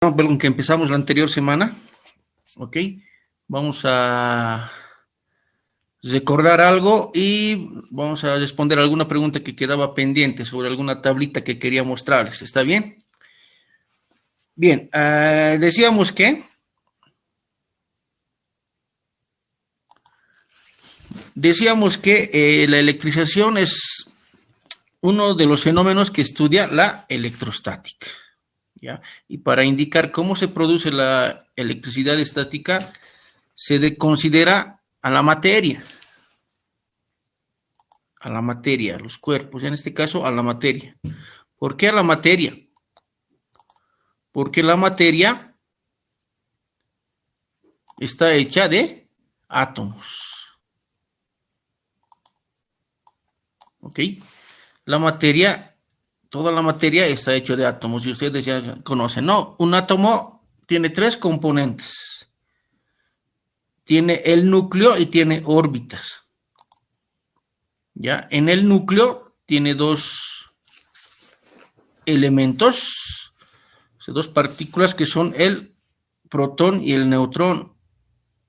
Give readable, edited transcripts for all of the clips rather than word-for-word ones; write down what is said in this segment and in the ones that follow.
Con que empezamos la anterior semana, ¿ok? Vamos a recordar algo y vamos a responder alguna pregunta que quedaba pendiente sobre alguna tablita que quería mostrarles. ¿Está bien? Bien, decíamos que la electrización es uno de los fenómenos que estudia la electrostática, ¿ya? Y para indicar cómo se produce la electricidad estática, considera a la materia, a los cuerpos, en este caso a la materia. ¿Por qué a la materia? Porque la materia está hecha de átomos. ¿Ok? La materia, toda la materia está hecha de átomos. Y ustedes ya conocen, ¿no? Un átomo tiene tres componentes. Tiene el núcleo y tiene órbitas. ¿Ya? En el núcleo tiene dos elementos, o sea, dos partículas que son el protón y el neutrón.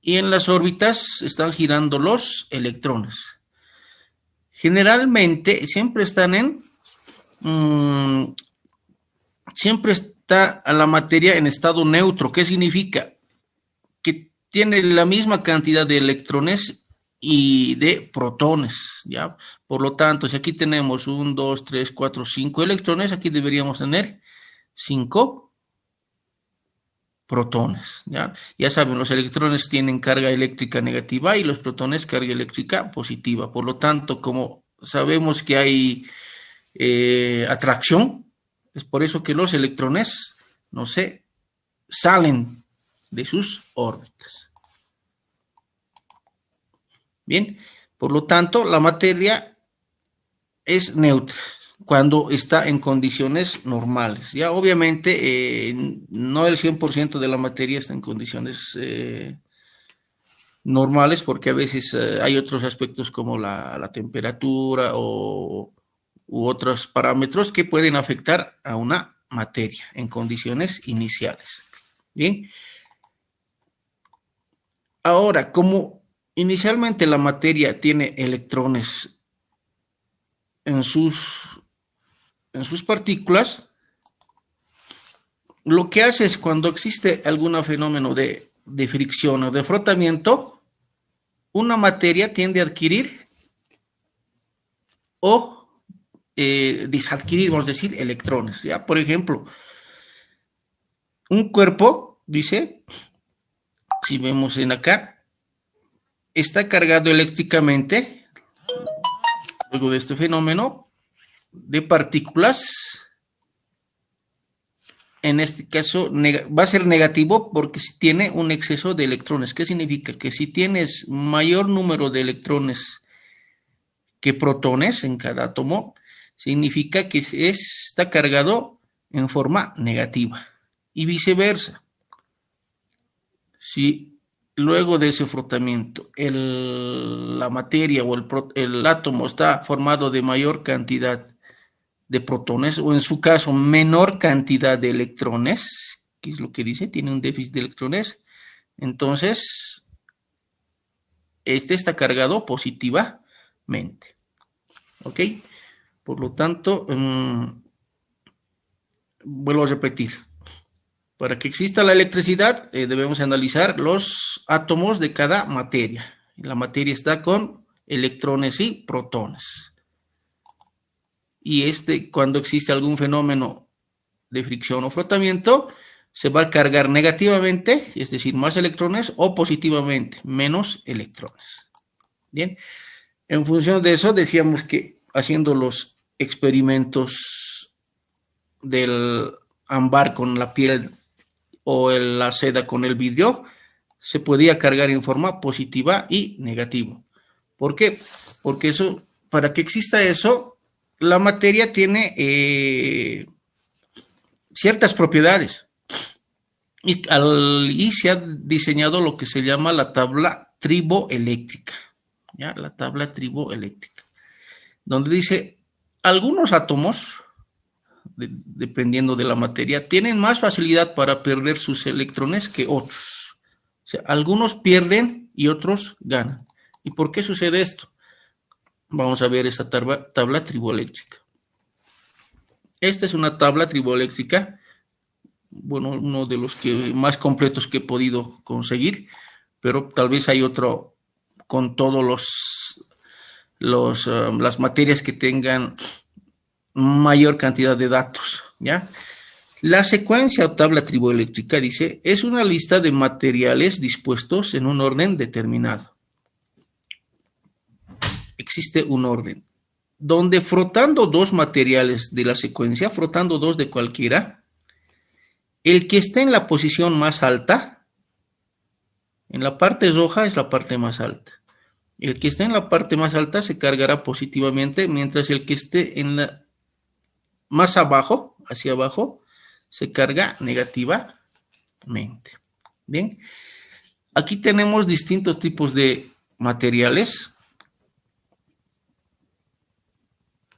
Y en las órbitas están girando los electrones. Generalmente siempre están siempre está a la materia en estado neutro. ¿Qué significa? Que tiene la misma cantidad de electrones y de protones, ¿ya? Por lo tanto, si aquí tenemos 1, 2, 3, 4, 5 electrones, aquí deberíamos tener 5 protones, ¿ya? Ya saben, los electrones tienen carga eléctrica negativa y los protones carga eléctrica positiva. Por lo tanto, como sabemos que hay atracción, es por eso que los electrones no se salen de sus órbitas. Bien, por lo tanto, la materia es neutra cuando está en condiciones normales. Ya obviamente no el 100% de la materia está en condiciones normales, porque a veces hay otros aspectos como la temperatura u otros parámetros que pueden afectar a una materia en condiciones iniciales. Bien, ahora, como inicialmente la materia tiene electrones en sus partículas, lo que hace es cuando existe algún fenómeno de fricción o de frotamiento, una materia tiende a adquirir o desadquirir, vamos a decir, electrones. ¿Ya? Por ejemplo, un cuerpo, dice, si vemos en acá, está cargado eléctricamente, luego de este fenómeno, de partículas. En este caso va a ser negativo porque tiene un exceso de electrones. ¿Qué significa? Que si tienes mayor número de electrones que protones en cada átomo, significa que está cargado en forma negativa. Y viceversa. Si luego de ese frotamiento la materia o el átomo está formado de mayor cantidad de protones, o en su caso menor cantidad de electrones, que es lo que dice, tiene un déficit de electrones, entonces este está cargado positivamente. ¿Ok? Por lo tanto, vuelvo a repetir, para que exista la electricidad debemos analizar los átomos de cada materia. La materia está con electrones y protones. Y cuando existe algún fenómeno de fricción o frotamiento, se va a cargar negativamente, es decir, más electrones, o positivamente, menos electrones. Bien, en función de eso decíamos que haciendo los experimentos del ámbar con la piel o la seda con el vidrio, se podía cargar en forma positiva y negativa. ¿Por qué? Porque eso, para que exista eso, la materia tiene ciertas propiedades y se ha diseñado lo que se llama la tabla triboeléctrica, ¿ya? La tabla triboeléctrica, donde dice algunos átomos dependiendo de la materia, tienen más facilidad para perder sus electrones que otros. O sea, algunos pierden y otros ganan. ¿Y por qué sucede esto? Vamos a ver esta tabla triboeléctrica. Esta es una tabla triboeléctrica, bueno, uno de los más completos que he podido conseguir, pero tal vez hay otro con todos las materias que tengan mayor cantidad de datos, ¿ya? La secuencia o tabla triboeléctrica, dice, es una lista de materiales dispuestos en un orden determinado. Existe un orden, donde frotando dos materiales de la secuencia, frotando dos de cualquiera, el que está en la posición más alta, en la parte roja es la parte más alta. El que está en la parte más alta se cargará positivamente, mientras el que esté en la más abajo, hacia abajo, se carga negativamente. Bien, aquí tenemos distintos tipos de materiales.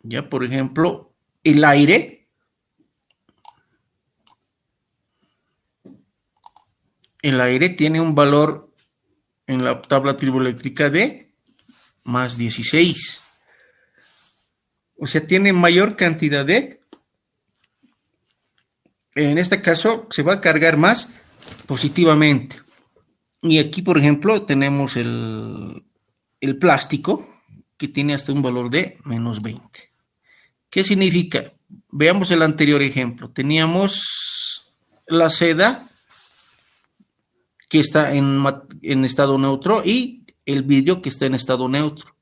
Ya, por ejemplo, el aire. El aire tiene un valor en la tabla triboeléctrica de más 16. O sea, tiene mayor cantidad de... En este caso, se va a cargar más positivamente. Y aquí, por ejemplo, tenemos el plástico, que tiene hasta un valor de menos 20. ¿Qué significa? Veamos el anterior ejemplo. Teníamos la seda, que está en estado neutro, y el vidrio, que está en estado neutro.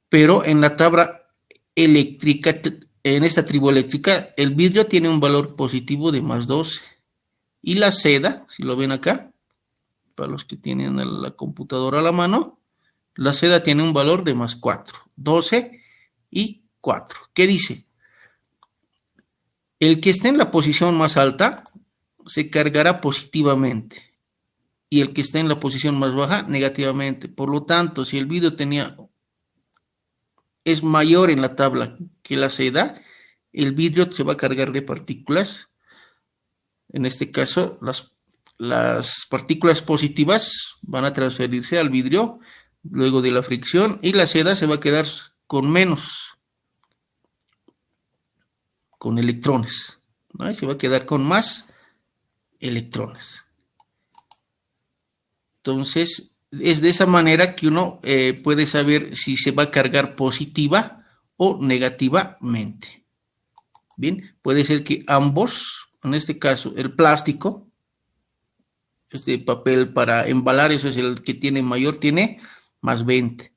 Pero en la tabla eléctrica, en esta triboeléctrica, el vidrio tiene un valor positivo de más 12. Y la seda, si lo ven acá, para los que tienen la computadora a la mano, la seda tiene un valor de más 4, 12 y 4. ¿Qué dice? El que esté en la posición más alta se cargará positivamente y el que esté en la posición más baja negativamente. Por lo tanto, si el vidrio es mayor en la tabla que la seda, el vidrio se va a cargar de partículas. En este caso, las partículas positivas van a transferirse al vidrio luego de la fricción y la seda se va a quedar con menos, con electrones, ¿no? Se va a quedar con más electrones. Entonces, es de esa manera que uno puede saber si se va a cargar positiva o negativamente. Bien, puede ser que ambos, en este caso el plástico, este papel para embalar, eso es el que tiene mayor, tiene más 20,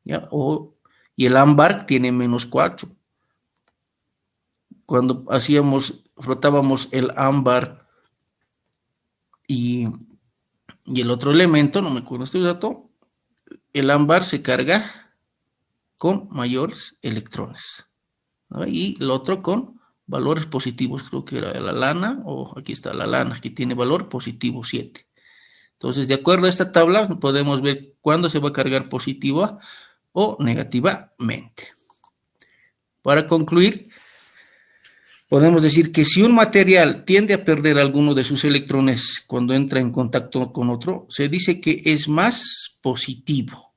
¿ya? Y el ámbar tiene menos 4. Cuando frotábamos el ámbar y el otro elemento, no me acuerdo este dato, el ámbar se carga con mayores electrones, ¿no? Y el otro con valores positivos, creo que era la lana, o aquí está la lana, que tiene valor positivo 7. Entonces, de acuerdo a esta tabla, podemos ver cuándo se va a cargar positiva o negativamente. Para concluir, podemos decir que si un material tiende a perder alguno de sus electrones cuando entra en contacto con otro, se dice que es más positivo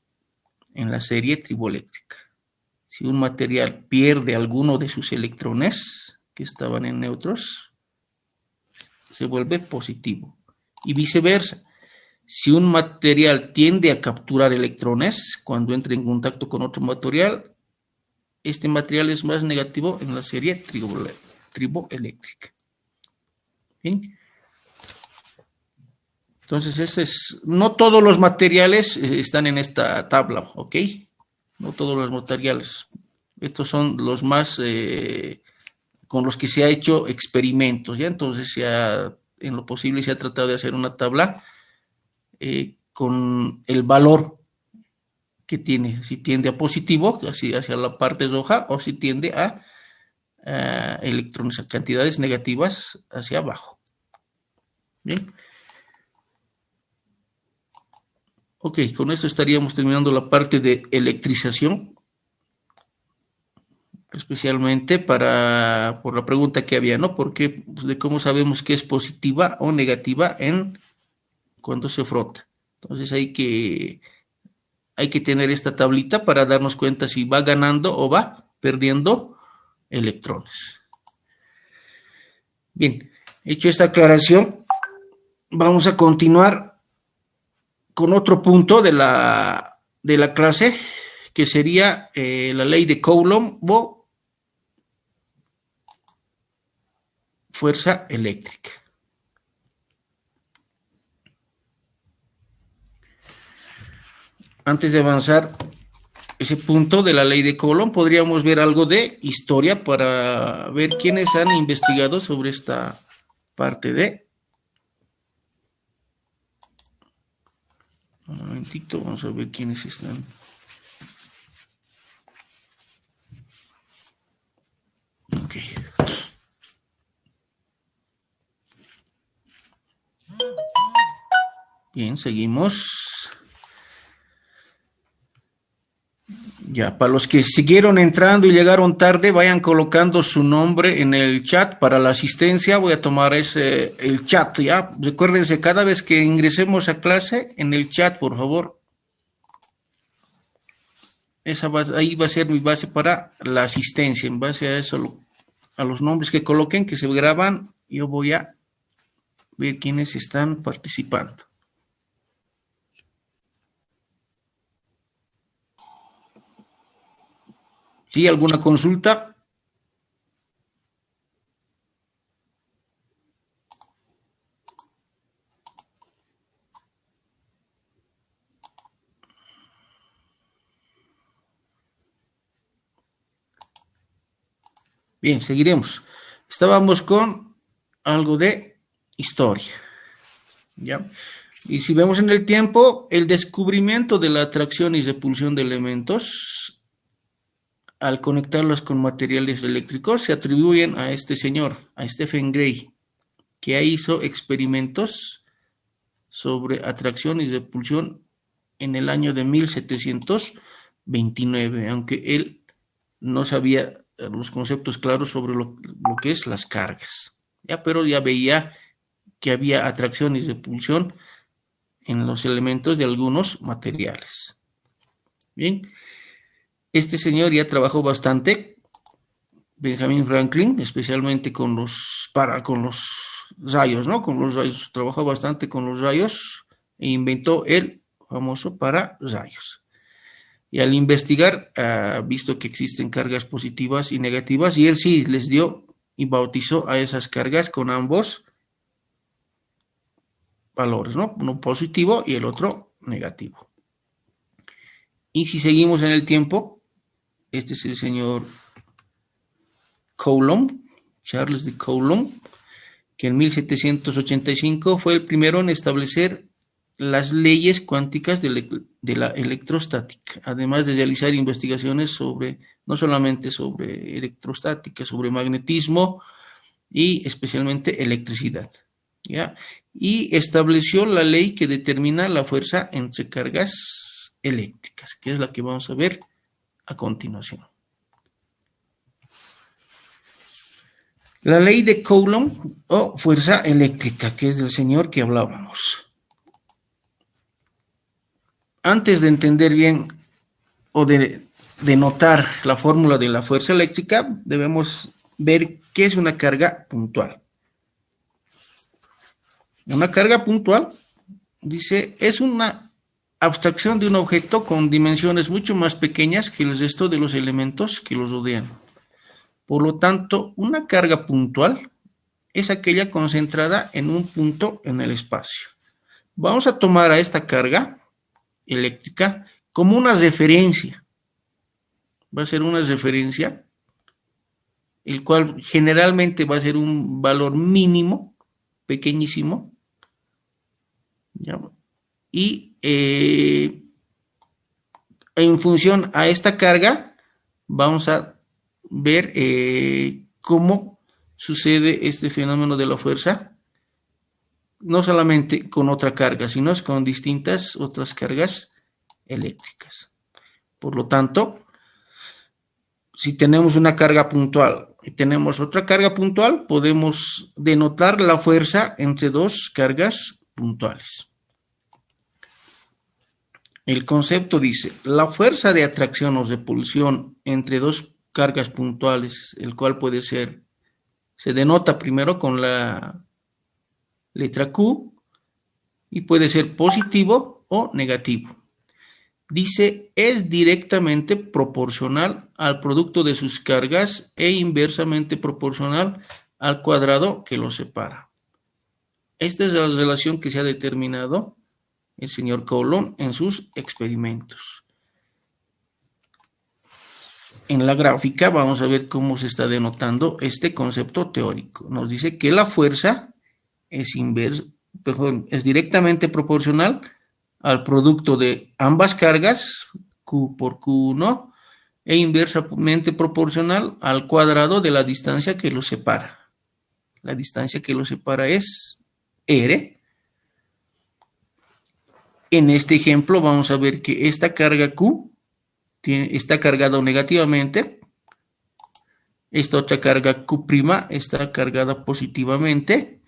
en la serie triboeléctrica. Si un material pierde alguno de sus electrones que estaban en neutros, se vuelve positivo. Y viceversa. Si un material tiende a capturar electrones cuando entra en contacto con otro material, este material es más negativo en la serie triboeléctrica. ¿Bien? Entonces, no todos los materiales están en esta tabla, ¿ok? No todos los materiales. Estos son los más con los que se ha hecho experimentos, ¿ya? Entonces, en lo posible se ha tratado de hacer una tabla con el valor que tiene, si tiende a positivo, así hacia la parte roja, o si tiende a electrones, a cantidades negativas hacia abajo. Bien. Ok, con esto estaríamos terminando la parte de electrización. especialmente por la pregunta que había, ¿no? Porque pues, de cómo sabemos que es positiva o negativa cuando se frota. Entonces hay que tener esta tablita para darnos cuenta si va ganando o va perdiendo electrones. Bien, hecho esta aclaración, vamos a continuar con otro punto de la clase, que sería la ley de Coulomb o fuerza eléctrica. Antes de avanzar ese punto de la ley de Coulomb, podríamos ver algo de historia para ver quiénes han investigado sobre esta parte de... Un momentito, vamos a ver quiénes están. Ok. Bien, seguimos. Ya, para los que siguieron entrando y llegaron tarde, vayan colocando su nombre en el chat para la asistencia. Voy a tomar el chat, ¿ya? Recuérdense, cada vez que ingresemos a clase, en el chat, por favor. Ahí va a ser mi base para la asistencia. En base a eso, a los nombres que coloquen, que se graban, yo voy a ver quiénes están participando. ¿Sí? ¿Alguna consulta? Bien, seguiremos. Estábamos con algo de historia. ¿Ya? Y si vemos en el tiempo, el descubrimiento de la atracción y repulsión de elementos, al conectarlos con materiales eléctricos, se atribuyen a este señor, a Stephen Gray, que hizo experimentos sobre atracción y repulsión en el año de 1729, aunque él no sabía los conceptos claros sobre lo que es las cargas, ¿ya? Pero ya veía que había atracción y repulsión en los elementos de algunos materiales. Bien, este señor ya trabajó bastante, Benjamin Franklin, especialmente con los rayos, ¿no? Con los rayos, trabajó bastante con los rayos e inventó el famoso pararrayos. Y al investigar, ha visto que existen cargas positivas y negativas, y él sí les dio y bautizó a esas cargas con ambos valores, ¿no? Uno positivo y el otro negativo. Y si seguimos en el tiempo, este es el señor Coulomb, Charles de Coulomb, que en 1785 fue el primero en establecer las leyes cuánticas de la electrostática, además de realizar investigaciones no solamente sobre electrostática, sobre magnetismo y especialmente electricidad, ¿ya? Y estableció la ley que determina la fuerza entre cargas eléctricas, que es la que vamos a ver a continuación. La ley de Coulomb o fuerza eléctrica, que es del señor que hablábamos. Antes de entender bien o de notar la fórmula de la fuerza eléctrica, debemos ver qué es una carga puntual. Una carga puntual, dice, es una abstracción de un objeto con dimensiones mucho más pequeñas que el resto de los elementos que los rodean. Por lo tanto, una carga puntual es aquella concentrada en un punto en el espacio. Vamos a tomar a esta carga eléctrica como una referencia. Va a ser una referencia, el cual generalmente va a ser un valor mínimo, pequeñísimo, ¿ya? Y en función a esta carga, vamos a ver cómo sucede este fenómeno de la fuerza, no solamente con otra carga, sino con distintas otras cargas eléctricas. Por lo tanto, si tenemos una carga puntual y tenemos otra carga puntual, podemos denotar la fuerza entre dos cargas puntuales. El concepto dice, la fuerza de atracción o repulsión entre dos cargas puntuales, el cual puede ser, se denota primero con la letra Q y puede ser positivo o negativo. Dice, es directamente proporcional al producto de sus cargas e inversamente proporcional al cuadrado que los separa. Esta es la relación que se ha determinado el señor Coulomb en sus experimentos. En la gráfica vamos a ver cómo se está denotando este concepto teórico. Nos dice que la fuerza es directamente proporcional al producto de ambas cargas, Q por Q1, e inversamente proporcional al cuadrado de la distancia que los separa. La distancia que los separa es R. En este ejemplo vamos a ver que esta carga Q está cargada negativamente. Esta otra carga Q' está cargada positivamente.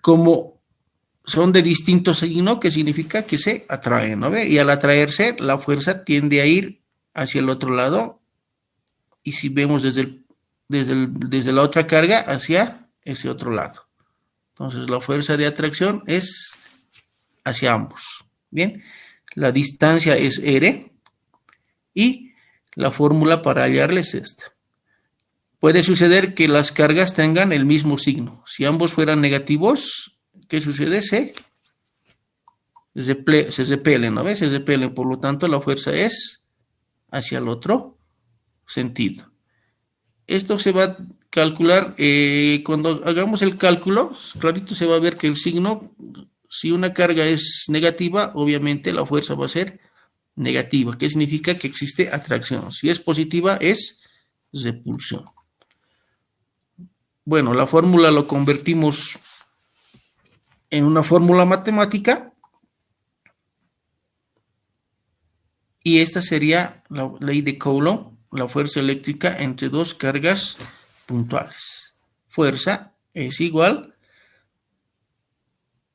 Como son de distinto signo, que significa que se atraen, ¿no ve? Y al atraerse, la fuerza tiende a ir hacia el otro lado. Y si vemos desde la otra carga, hacia ese otro lado. Entonces, la fuerza de atracción es hacia ambos. Bien, la distancia es R y la fórmula para hallarla es esta. Puede suceder que las cargas tengan el mismo signo. Si ambos fueran negativos, ¿qué sucede? Se repelen, ¿no ves? Se repelen, por lo tanto la fuerza es hacia el otro sentido. Esto se va a calcular, cuando hagamos el cálculo, clarito se va a ver que el signo, si una carga es negativa, obviamente la fuerza va a ser negativa, que significa que existe atracción. Si es positiva, es repulsión. Bueno, la fórmula lo convertimos en una fórmula matemática y esta sería la ley de Coulomb, la fuerza eléctrica entre dos cargas puntuales. Fuerza es igual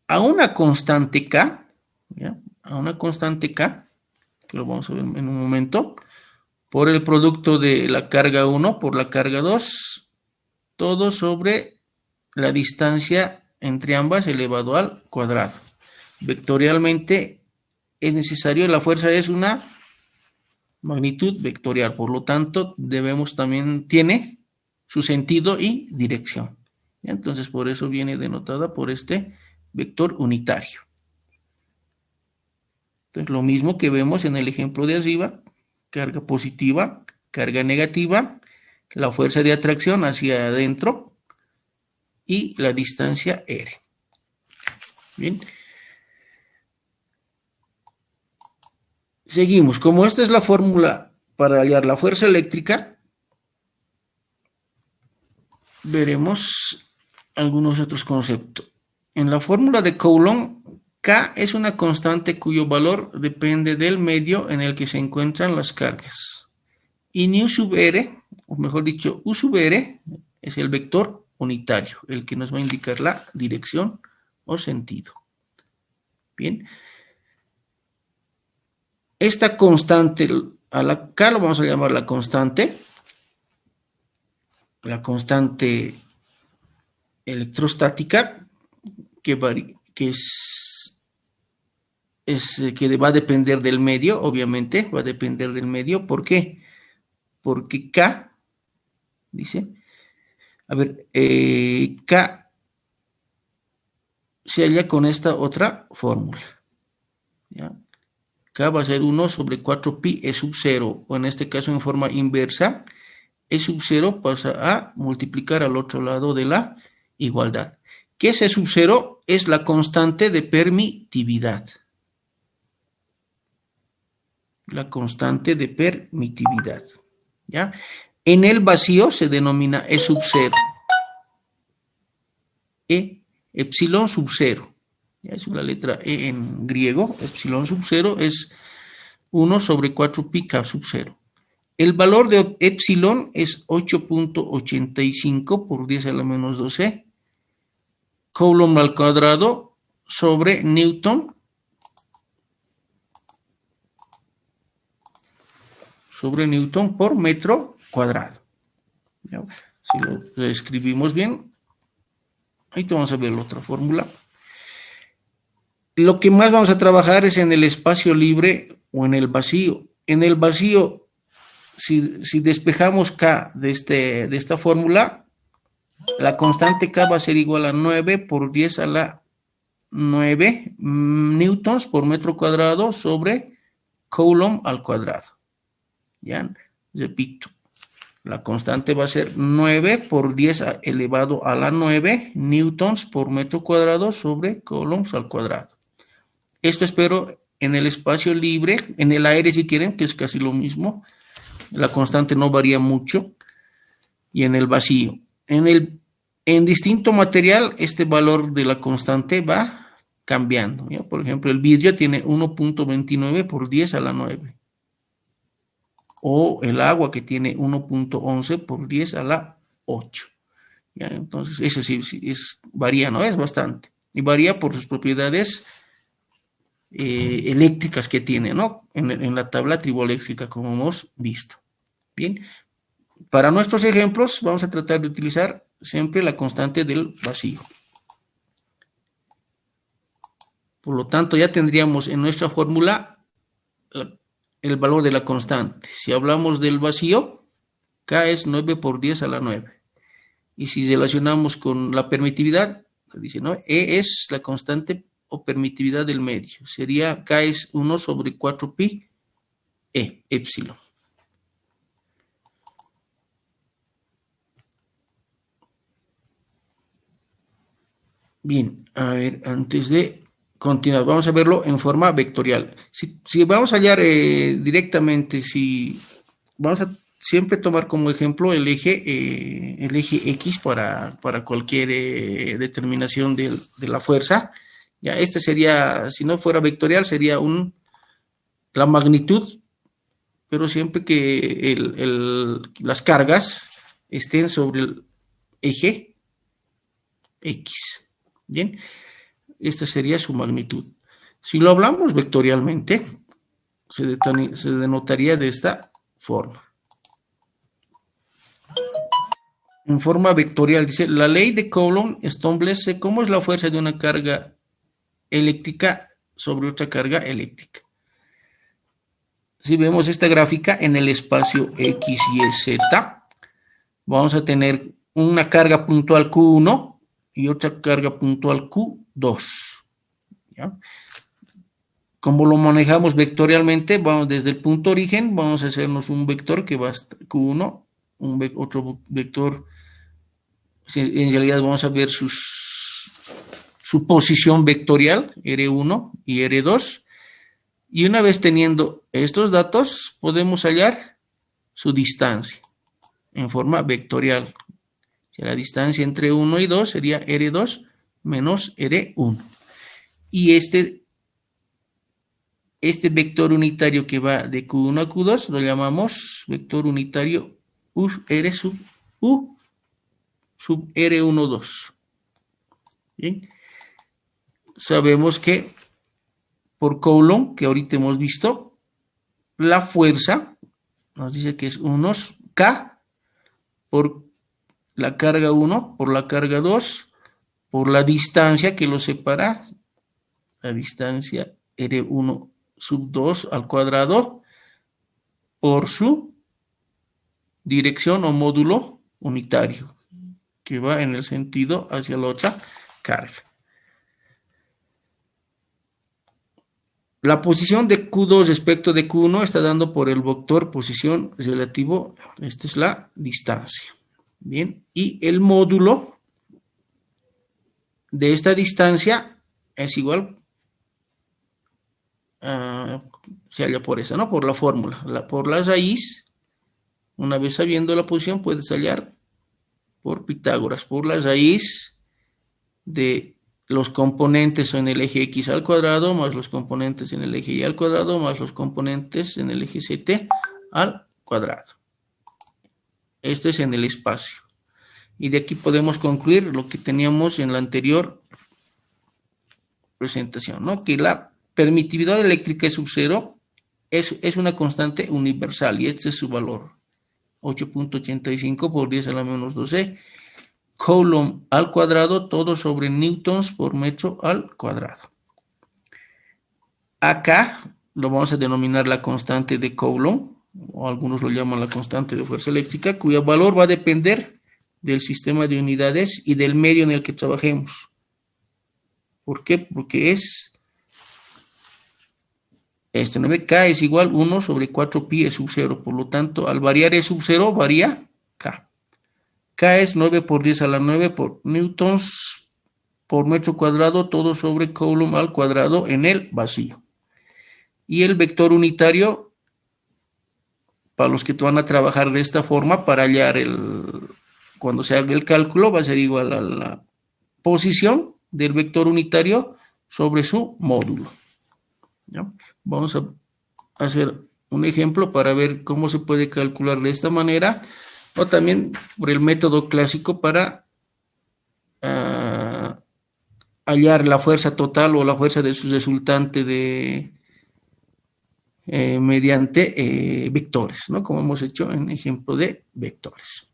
a una constante K, ¿ya? A una constante K, que lo vamos a ver en un momento, por el producto de la carga 1 por la carga 2, todo sobre la distancia entre ambas elevado al cuadrado. Vectorialmente es necesario, la fuerza es una magnitud vectorial, por lo tanto tiene su sentido y dirección. Entonces por eso viene denotada por este vector unitario. Entonces lo mismo que vemos en el ejemplo de arriba, carga positiva, carga negativa, la fuerza de atracción hacia adentro y la distancia R. Bien. Seguimos. Como esta es la fórmula para hallar la fuerza eléctrica, veremos algunos otros conceptos. En la fórmula de Coulomb, K es una constante cuyo valor depende del medio en el que se encuentran las cargas. Y nu sub R, o mejor dicho, U sub R, es el vector unitario, el que nos va a indicar la dirección o sentido. Bien. Esta constante, acá lo vamos a llamar la constante electrostática, que va a depender del medio, obviamente, va a depender del medio. ¿Por qué? Porque K, dice, K se halla con esta otra fórmula, ¿ya? K va a ser 1 sobre 4 pi E sub 0, o en este caso en forma inversa, E sub 0 pasa a multiplicar al otro lado de la igualdad. ¿Qué es E sub 0? Es la constante de permitividad. La constante de permitividad, ¿ya? En el vacío se denomina E sub 0. Epsilon sub 0. Ya es la letra E en griego. Epsilon sub 0 es 1 sobre 4 pi K sub 0. El valor de epsilon es 8.85 por 10 a la menos 12 Coulomb al cuadrado sobre Newton por metro cuadrado. Si lo escribimos bien, ahí te vamos a ver la otra fórmula. Lo que más vamos a trabajar es en el espacio libre o en el vacío. En el vacío, si despejamos K de esta fórmula, la constante K va a ser igual a 9 por 10 a la 9 newtons por metro cuadrado sobre Coulomb al cuadrado. Ya, repito, la constante va a ser 9 por 10 elevado a la 9 newtons por metro cuadrado sobre Coulomb al cuadrado. Esto espero en el espacio libre, en el aire si quieren, que es casi lo mismo. La constante no varía mucho. Y en el vacío. En distinto material, este valor de la constante va cambiando. ¿Ya? Por ejemplo, el vidrio tiene 1.29 por 10 a la 9. O el agua que tiene 1.11 por 10 a la 8. ¿Ya? Entonces, eso sí varía, ¿no? Es bastante. Y varía por sus propiedades eléctricas que tiene, ¿no? En la tabla triboeléctrica, como hemos visto. Bien. Para nuestros ejemplos, vamos a tratar de utilizar siempre la constante del vacío. Por lo tanto, ya tendríamos en nuestra fórmula el valor de la constante. Si hablamos del vacío, K es 9 por 10 a la 9. Y si relacionamos con la permitividad, dice, ¿no? E es la constante o permitividad del medio. Sería K es 1 sobre 4pi E, epsilon. Bien, a ver, antes de continuar, vamos a verlo en forma vectorial. Si vamos a hallar directamente, si vamos a siempre tomar como ejemplo el eje X para cualquier determinación de la fuerza. Ya, este sería, si no fuera vectorial, sería la magnitud, pero siempre que las cargas estén sobre el eje X. Bien, esta sería su magnitud. Si lo hablamos vectorialmente, se denotaría de esta forma. En forma vectorial, dice, la ley de Coulomb establece cómo es la fuerza de una carga eléctrica sobre otra carga eléctrica. Si vemos esta gráfica en el espacio X, Y, Z, vamos a tener una carga puntual Q1 y otra carga puntual Q2. ¿Ya? Como lo manejamos vectorialmente, vamos desde el punto origen, vamos a hacernos un vector que va hasta Q1, otro vector, en realidad vamos a ver su posición vectorial, R1 y R2, y una vez teniendo estos datos, podemos hallar su distancia en forma vectorial. La distancia entre 1 y 2 sería R2 menos R1. Y este vector unitario que va de Q1 a Q2 lo llamamos vector unitario R sub U sub R12. Bien. Sabemos que por Coulomb, que ahorita hemos visto, la fuerza nos dice que es unos K por la carga 1 por la carga 2 por la distancia que lo separa, la distancia R1 sub 2 al cuadrado por su dirección o módulo unitario que va en el sentido hacia la otra carga. La posición de Q2 respecto de Q1 está dando por el vector posición relativo, esta es la distancia. Bien, y el módulo de esta distancia es igual, se halla por esa, ¿no? Por la fórmula, por la raíz, una vez sabiendo la posición, puedes hallar por Pitágoras, por la raíz de los componentes en el eje X al cuadrado, más los componentes en el eje Y al cuadrado, más los componentes en el eje Z al cuadrado. Esto es en el espacio. Y de aquí podemos concluir lo que teníamos en la anterior presentación, ¿no? Que la permitividad eléctrica sub 0 es una constante universal y este es su valor. 8.85 por 10 a la menos 12 Coulomb al cuadrado, todo sobre newtons por metro al cuadrado. Acá lo vamos a denominar la constante de Coulomb, o algunos lo llaman la constante de fuerza eléctrica, cuyo valor va a depender del sistema de unidades y del medio en el que trabajemos. ¿Por qué? Porque es este 9K es igual 1 sobre 4 pi E sub 0, por lo tanto, al variar E sub 0, varía K. K es 9 por 10 a la 9 por newtons por metro cuadrado, todo sobre Coulomb al cuadrado en el vacío. Y el vector unitario, para los que van a trabajar de esta forma, para hallar cuando se haga el cálculo, va a ser igual a la posición del vector unitario sobre su módulo. ¿Ya? Vamos a hacer un ejemplo para ver cómo se puede calcular de esta manera, o también por el método clásico para hallar la fuerza total o la fuerza de su resultante mediante vectores, ¿no? Como hemos hecho en ejemplo de vectores.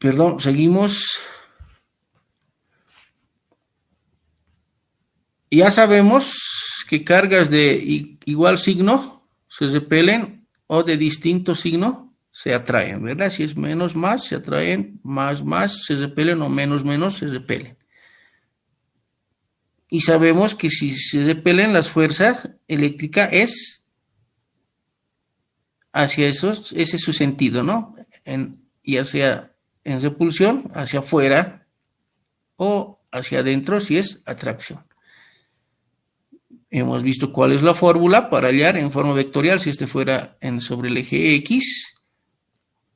Perdón, seguimos. Ya sabemos que cargas de igual signo se repelen o de distinto signo se atraen, ¿verdad? Si es menos más, se atraen, más se repelen, o menos se repelen. Y sabemos que si se repelen, las fuerzas eléctricas es hacia esos, ese es su sentido, ¿no? Ya sea en repulsión, hacia afuera, o hacia adentro si es atracción. Hemos visto cuál es la fórmula para hallar en forma vectorial si este fuera sobre el eje X,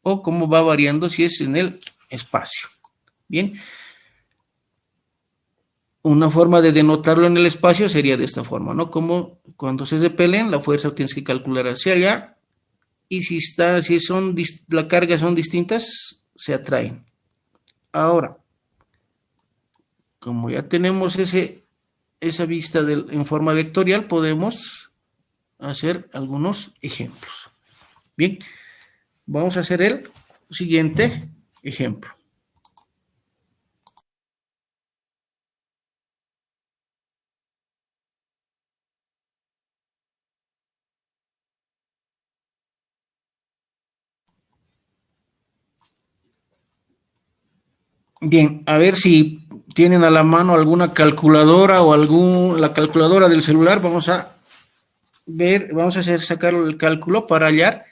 o cómo va variando si es en el espacio. Bien. Una forma de denotarlo en el espacio sería de esta forma, ¿no? Como cuando se repelen, la fuerza tienes que calcular hacia allá, y si la carga son distintas, se atraen. Ahora, como ya tenemos esa vista en forma vectorial, podemos hacer algunos ejemplos. Bien, vamos a hacer el siguiente ejemplo. Bien, a ver si tienen a la mano alguna calculadora o la calculadora del celular. Vamos a sacar el cálculo para hallar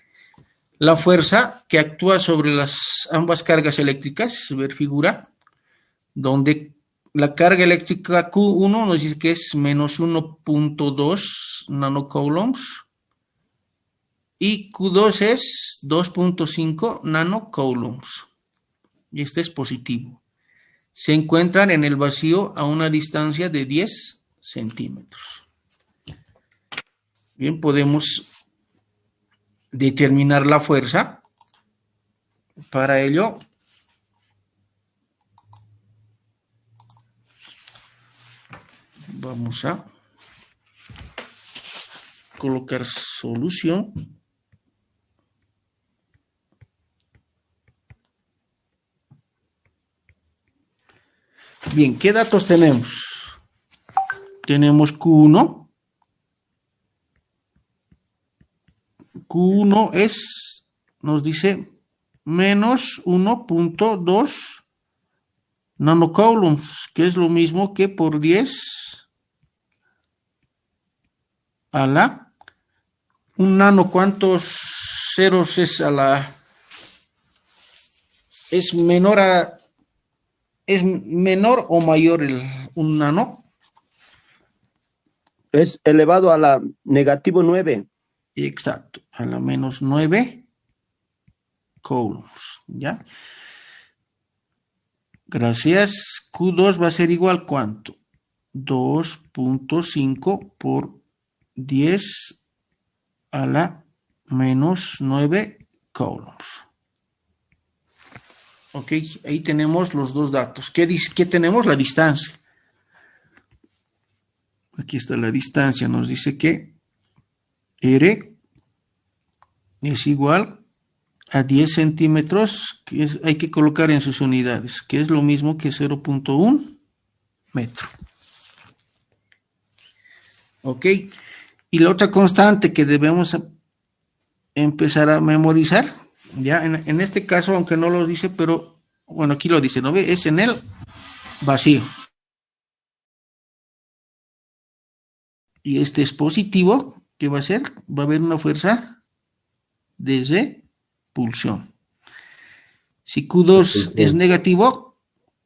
la fuerza que actúa sobre ambas cargas eléctricas. Ver figura, donde la carga eléctrica Q1 nos dice que es menos 1.2 nanocoulombs y Q2 es 2.5 nanocoulombs. Y este es positivo. Se encuentran en el vacío a una distancia de 10 centímetros. Bien, podemos determinar la fuerza. Para ello, vamos a colocar solución. Bien, ¿qué datos tenemos? Tenemos Q1. Q1 nos dice menos 1.2 nanocoulombs, que es lo mismo que por 10 a la, un nano, ¿cuántos ceros es a la, es menor o mayor un nano? Es elevado a la negativo 9. Exacto, a la menos 9 coulombs, ¿ya? Gracias. Q2 va a ser igual, ¿cuánto? 2.5 por 10 a la menos 9 coulombs. Ok, ahí tenemos los dos datos. ¿Qué tenemos? La distancia. Aquí está la distancia. Nos dice que R es igual a 10 centímetros, que hay que colocar en sus unidades, que es lo mismo que 0.1 metro. Ok, y la otra constante que debemos empezar a memorizar, ya en este caso, aunque no lo dice, pero bueno, aquí lo dice, ¿no ve? Es en el vacío. Y este es positivo, ¿qué va a ser? Va a haber una fuerza de repulsión. Si Q2 es negativo,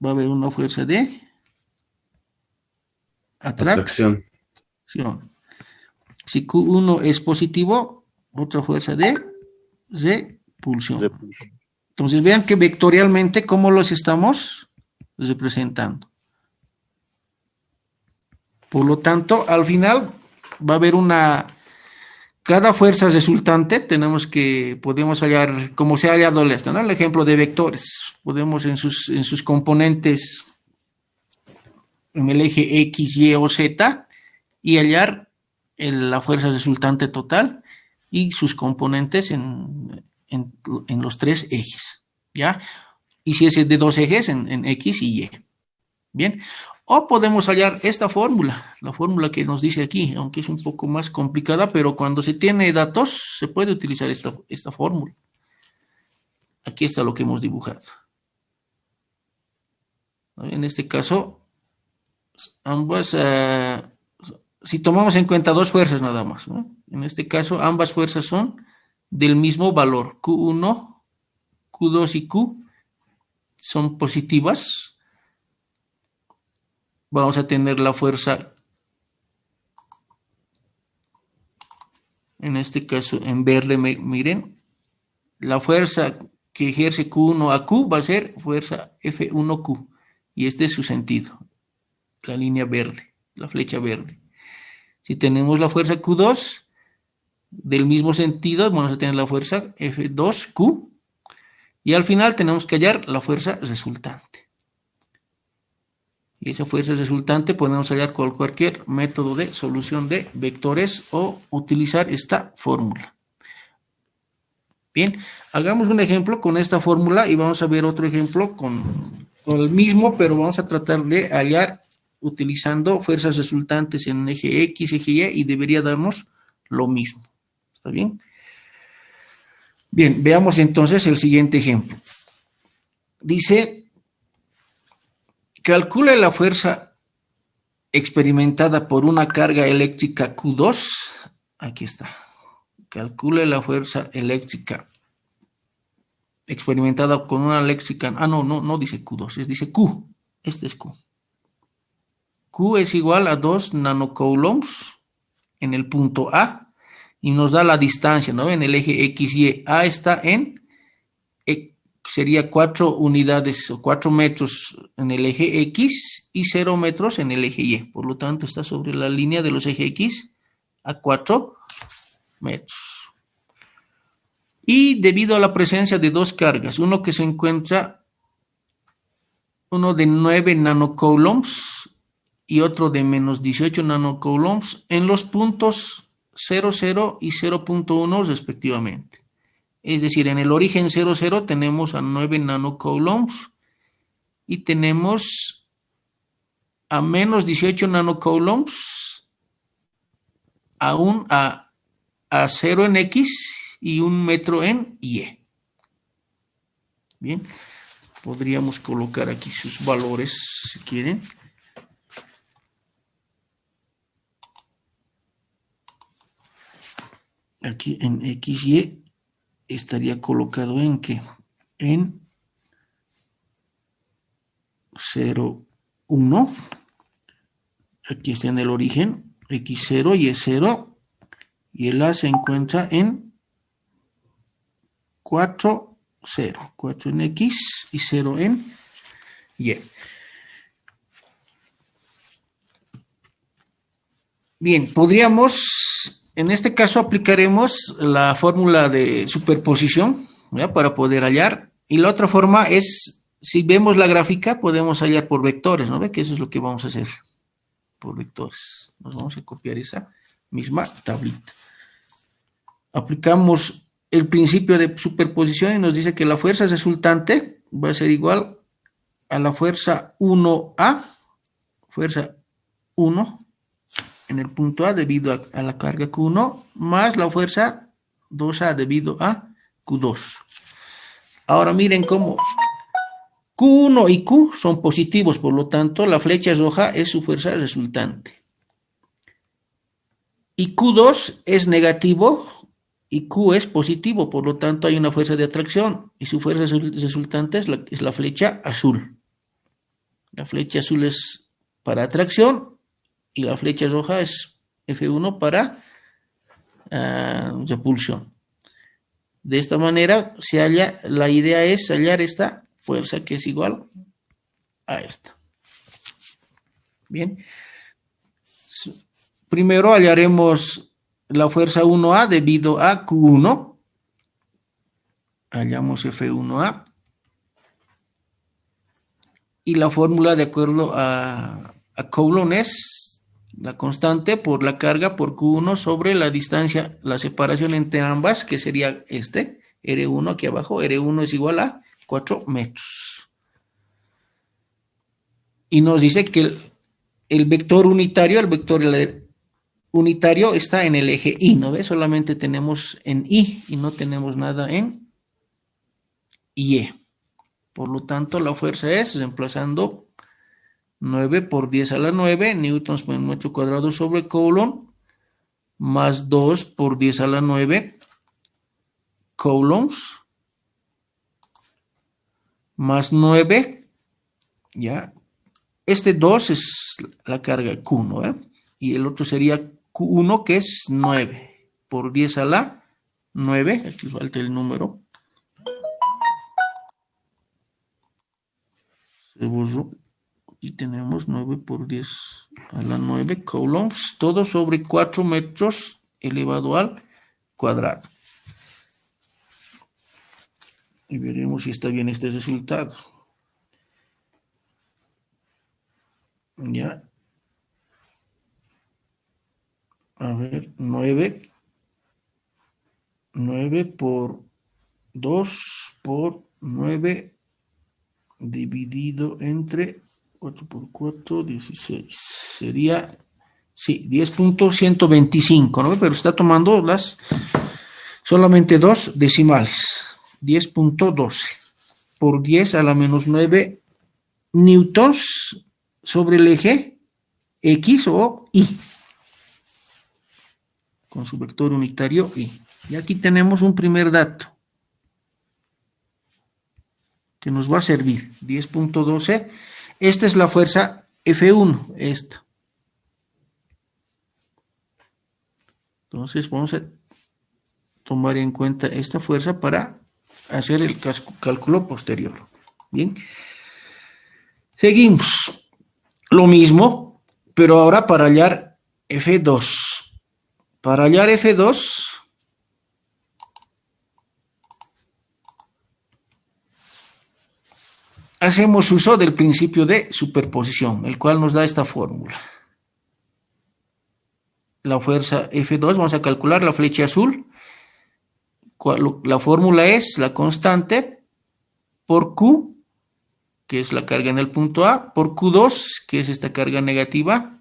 va a haber una fuerza de atracción. Atracción. Si Q1 es positivo, otra fuerza de repulsión. Entonces vean que vectorialmente, ¿cómo los estamos representando? Por lo tanto, al final va a haber cada fuerza resultante, podemos hallar, como se ha hallado ¿no? El ejemplo de vectores. Podemos en sus componentes, en el eje X, Y o Z, y hallar la fuerza resultante total y sus componentes en los tres ejes, ¿ya? Y si es de dos ejes, en X y Y. Bien, o podemos hallar esta fórmula, la fórmula que nos dice aquí, aunque es un poco más complicada, pero cuando se tiene datos, se puede utilizar esta fórmula. Aquí está lo que hemos dibujado. En este caso, ambas, si tomamos en cuenta dos fuerzas nada más, ¿no? En este caso, ambas fuerzas son del mismo valor, Q1, Q2 y Q son positivas. Vamos a tener la fuerza, en este caso en verde, miren, la fuerza que ejerce Q1 a Q va a ser fuerza F1Q. Y este es su sentido, la línea verde, la flecha verde. Si tenemos la fuerza Q2, del mismo sentido, vamos a tener la fuerza F2Q. Y al final tenemos que hallar la fuerza resultante. Y esa fuerza resultante podemos hallar con cualquier método de solución de vectores o utilizar esta fórmula. Bien, hagamos un ejemplo con esta fórmula y vamos a ver otro ejemplo con el mismo, pero vamos a tratar de hallar utilizando fuerzas resultantes en eje X, eje Y debería darnos lo mismo. ¿Está bien? Bien, veamos entonces el siguiente ejemplo. Dice, calcule la fuerza experimentada por una carga eléctrica Q2. Aquí está. Calcule la fuerza eléctrica experimentada con una eléctrica. No dice Q2, dice Q. Este es Q. Q es igual a 2 nanocoulombs en el punto A y nos da la distancia, ¿no? En el eje XY. A está sería 4 unidades o 4 metros en el eje X y 0 metros en el eje Y. Por lo tanto, está sobre la línea de los ejes X a 4 metros. Y debido a la presencia de dos cargas, uno de 9 nanocoulombs y otro de menos 18 nanocoulombs en los puntos 0,0 y 0.1 respectivamente. Es decir, en el origen 0,0 tenemos a 9 nanocoulombs y tenemos a menos 18 nanocoulombs a 0 en X y 1 metro en Y. Bien, podríamos colocar aquí sus valores si quieren. aquí en XY estaría colocado en ¿qué? En 0, 1. Aquí está en el origen, X0 y E0. Y el A se encuentra en 4, 0. 4 en X y 0 en Y. Bien, podríamos, en este caso aplicaremos la fórmula de superposición, ¿ya? Para poder hallar. Y la otra forma es, si vemos la gráfica, podemos hallar por vectores, ¿no ve? Que eso es lo que vamos a hacer, por vectores. Nos vamos a copiar esa misma tablita. Aplicamos el principio de superposición y nos dice que la fuerza resultante va a ser igual a la fuerza 1A, fuerza 1 en el punto A debido a la carga Q1, más la fuerza 2A debido a Q2. Ahora miren cómo Q1 y Q son positivos, por lo tanto la flecha roja es su fuerza resultante. Y Q2 es negativo y Q es positivo, por lo tanto hay una fuerza de atracción y su fuerza resultante es la flecha azul. La flecha azul es para atracción y la flecha roja es F1 para repulsión. De esta manera se halla, la idea es hallar esta fuerza que es igual a esta. Bien. Primero hallaremos la fuerza 1A debido a Q1. Hallamos F1A. Y la fórmula de acuerdo a Coulomb es la constante por la carga por Q1 sobre la distancia, la separación entre ambas, que sería R1 aquí abajo. R1 es igual a 4 metros. Y nos dice que el vector unitario, está en el eje Y, ¿no ves? Solamente tenemos en Y y no tenemos nada en Y. Por lo tanto, la fuerza es, reemplazando 9 por 10 a la 9, newtons por metro cuadrado sobre Coulomb, más 2 por 10 a la 9, coulombs, más 9, ya. Este 2 es la carga Q, ¿no? Y el otro sería Q1, que es 9 por 10 a la 9, aquí falta el número. Se borró. Y tenemos 9 por 10 a la 9 coulombs, todo sobre 4 metros elevado al cuadrado. Y veremos si está bien este resultado. Ya. A ver, 9 por 2 por 9 dividido entre 4 por 4, 16. Sería, sí, 10.125, ¿no? Pero está tomando solamente dos decimales. 10.12 por 10 a la menos 9 newtons sobre el eje X o Y. Con su vector unitario Y. Y aquí tenemos un primer dato que nos va a servir. 10.12. Esta es la fuerza F1, esta. Entonces vamos a tomar en cuenta esta fuerza para hacer el cálculo posterior. Bien. Seguimos. Lo mismo, pero ahora para hallar F2. Para hallar F2, hacemos uso del principio de superposición, el cual nos da esta fórmula. La fuerza F2, vamos a calcular la flecha azul. La fórmula es la constante por Q, que es la carga en el punto A, por Q2, que es esta carga negativa,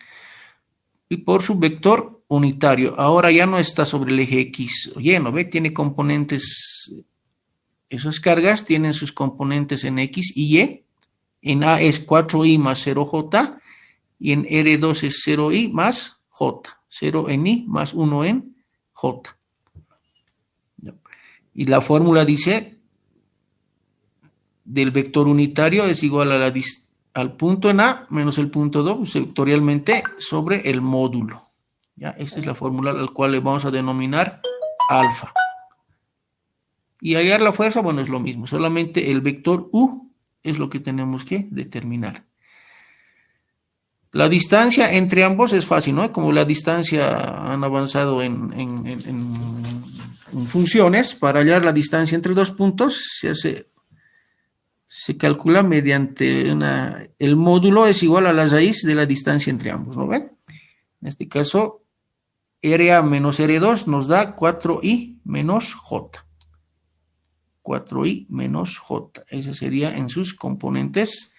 y por su vector unitario. Ahora ya no está sobre el eje X o Y, ¿no ve? Tiene componentes, esas cargas tienen sus componentes en X y Y. En A es 4i más 0j y en R2 es 0i más j. 0 en i más 1 en j. Y la fórmula dice, del vector unitario es igual a al punto en A menos el punto 2 vectorialmente sobre el módulo. ¿Ya? Esta es la fórmula al cual le vamos a denominar alfa. Y hallar la fuerza, bueno, es lo mismo, solamente el vector U es lo que tenemos que determinar. La distancia entre ambos es fácil, ¿no? Como la distancia han avanzado en funciones, para hallar la distancia entre dos puntos se calcula mediante el módulo es igual a la raíz de la distancia entre ambos, ¿no ven? En este caso, RA menos R2 nos da 4I menos J. 4I menos J. Ese sería en sus componentes.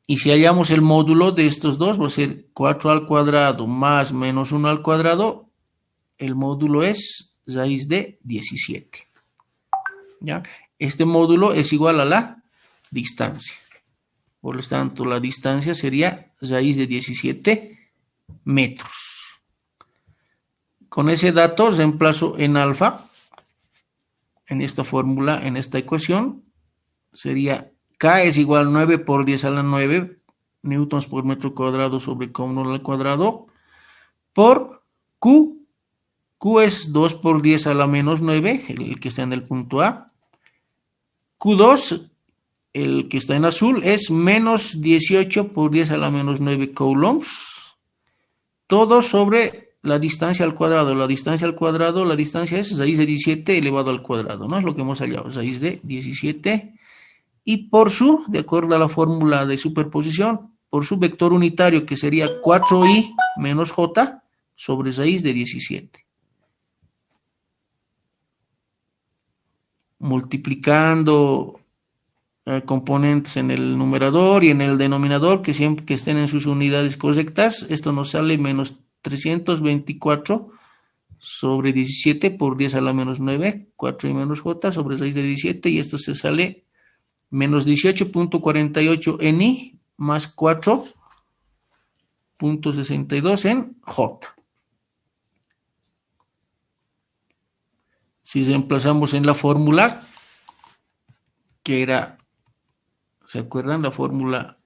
Y si hallamos el módulo de estos dos, va a ser 4 al cuadrado más menos 1 al cuadrado. El módulo es raíz de 17. ¿Ya? Este módulo es igual a la distancia. Por lo tanto, la distancia sería raíz de 17 metros. Con ese dato reemplazo en alfa. En esta fórmula, en esta ecuación, sería K es igual a 9 por 10 a la 9 newtons por metro cuadrado sobre Coulomb al cuadrado por Q. Q es 2 por 10 a la menos 9, el que está en el punto A. Q2, el que está en azul, es menos 18 por 10 a la menos 9 coulombs. Todo sobre la distancia al cuadrado. La distancia al cuadrado, la distancia es raíz de 17 elevado al cuadrado, ¿no? Es lo que hemos hallado, raíz de 17. Y por su, de acuerdo a la fórmula de superposición, por su vector unitario, que sería 4i menos j sobre raíz de 17. Multiplicando componentes en el numerador y en el denominador, que siempre que estén en sus unidades correctas, esto nos sale menos 324 sobre 17 por 10 a la menos 9, 4i menos j sobre raíz de 17, y esto se sale menos 18.48 en I más 4.62 en J. Si reemplazamos en la fórmula, que era, ¿se acuerdan? La fórmula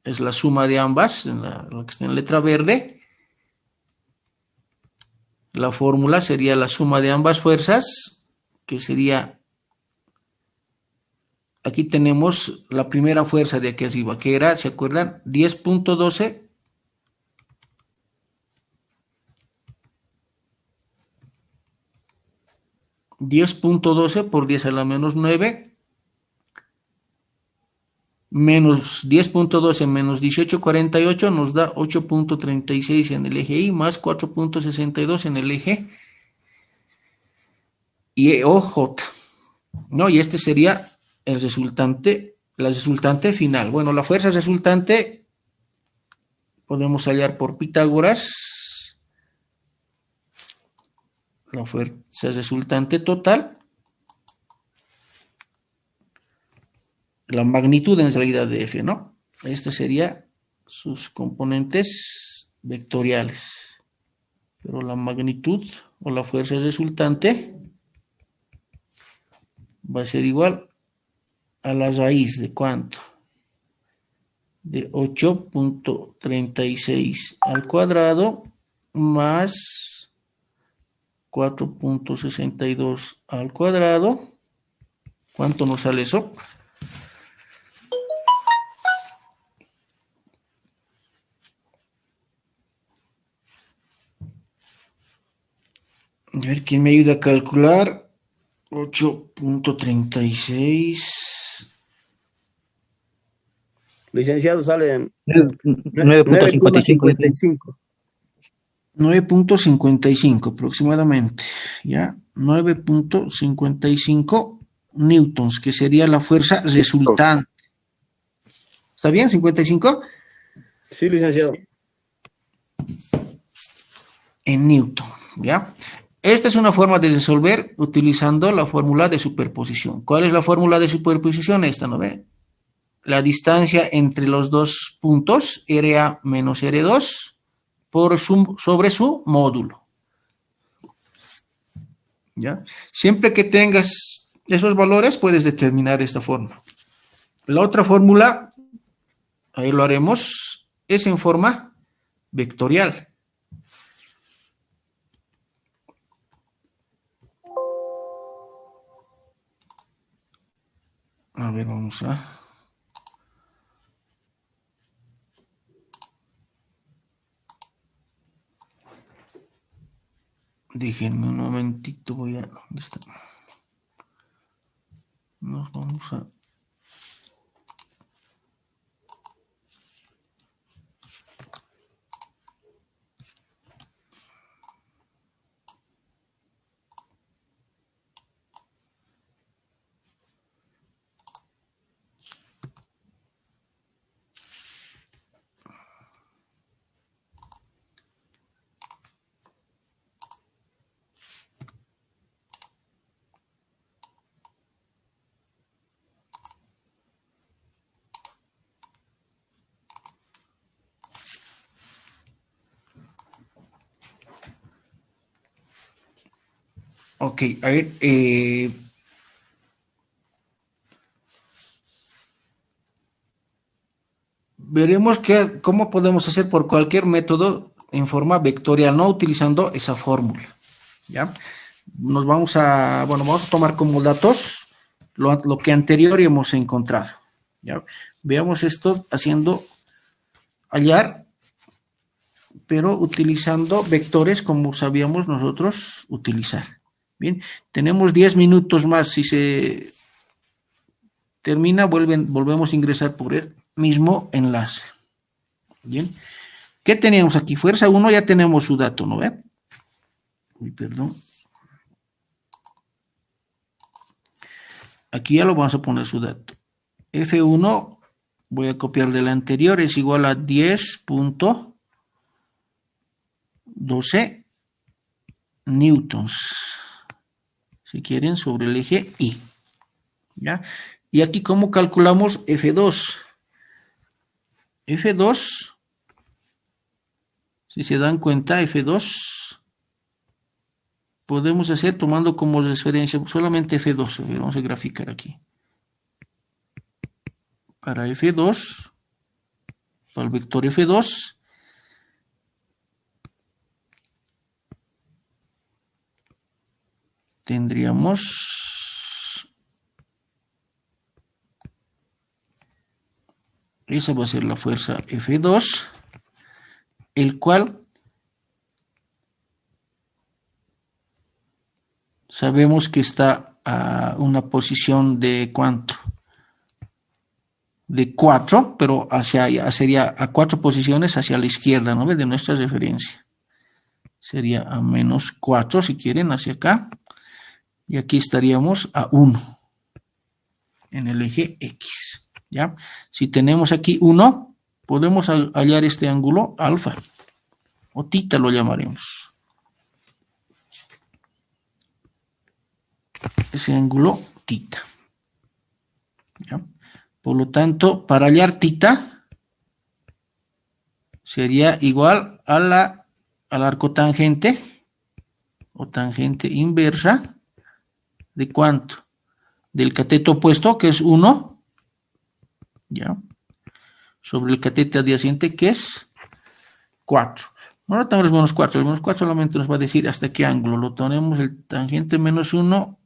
es la suma de ambas, la que está en letra verde. La fórmula sería la suma de ambas fuerzas, que sería... Aquí tenemos la primera fuerza de aquí arriba, que era, ¿se acuerdan? 10.12 por 10 a la menos 9 menos 10.12 menos 18.48 nos da 8.36 en el eje Y más 4.62 en el eje OJ, ¿no? Y este sería el resultante, la resultante final. Bueno, la fuerza resultante podemos hallar por Pitágoras. La fuerza resultante total, la magnitud en realidad de F, ¿no? Este sería sus componentes vectoriales. Pero la magnitud o la fuerza resultante va a ser igual a la raíz de ¿cuánto? De 8.36 al cuadrado más 4.62 al cuadrado. ¿Cuánto nos sale eso? A ver, ¿quién me ayuda a calcular? 8.36. Licenciado, sale 9.55. 9.55 aproximadamente, ¿ya? 9.55 newtons, que sería la fuerza resultante. ¿Está bien? ¿55? Sí, licenciado. En newton, ¿ya? Esta es una forma de resolver utilizando la fórmula de superposición. ¿Cuál es la fórmula de superposición? Esta, ¿no ve? La distancia entre los dos puntos, RA menos R2, sobre su módulo. ¿ya? Siempre que tengas esos valores, puedes determinar esta forma. La otra fórmula, ahí lo haremos, es en forma vectorial. A ver, vamos a... Déjenme un momentito, voy a... ¿Dónde está? Nos vamos a... Ok, a ver, veremos cómo podemos hacer por cualquier método en forma vectorial, no utilizando esa fórmula, ¿ya? Nos vamos a, bueno, vamos a tomar como datos lo que anterior hemos encontrado, ¿ya? Veamos esto haciendo hallar, pero utilizando vectores como sabíamos nosotros utilizar. Bien, tenemos 10 minutos más. Si se termina, volvemos a ingresar por el mismo enlace. Bien, ¿qué teníamos aquí? Fuerza 1, ya tenemos su dato, ¿no ven? Perdón. Aquí ya lo vamos a poner su dato. F1, voy a copiar del anterior, es igual a 10.12 newtons, si quieren, sobre el eje Y. ¿Ya? Y aquí, ¿cómo calculamos F2? F2, si se dan cuenta, F2 podemos hacer tomando como referencia solamente F2. A ver, vamos a graficar aquí. Para F2, para el vector F2, tendríamos, esa va a ser la fuerza F2, el cual sabemos que está a una posición de ¿cuánto? De 4, pero sería a 4 posiciones hacia la izquierda, ¿no? De nuestra referencia. Sería a menos 4, si quieren, hacia acá. Y aquí estaríamos a 1 en el eje X, ¿ya? Si tenemos aquí 1, podemos hallar este ángulo alfa, o tita lo llamaremos. Ese ángulo tita, ¿ya? Por lo tanto, para hallar tita, sería igual a al arco tangente, o tangente inversa, ¿de cuánto? Del cateto opuesto, que es 1, ¿ya? Sobre el cateto adyacente, que es 4. Ahora tenemos el menos 4. El menos 4 solamente nos va a decir hasta qué ángulo. Lo tenemos el tangente menos 1,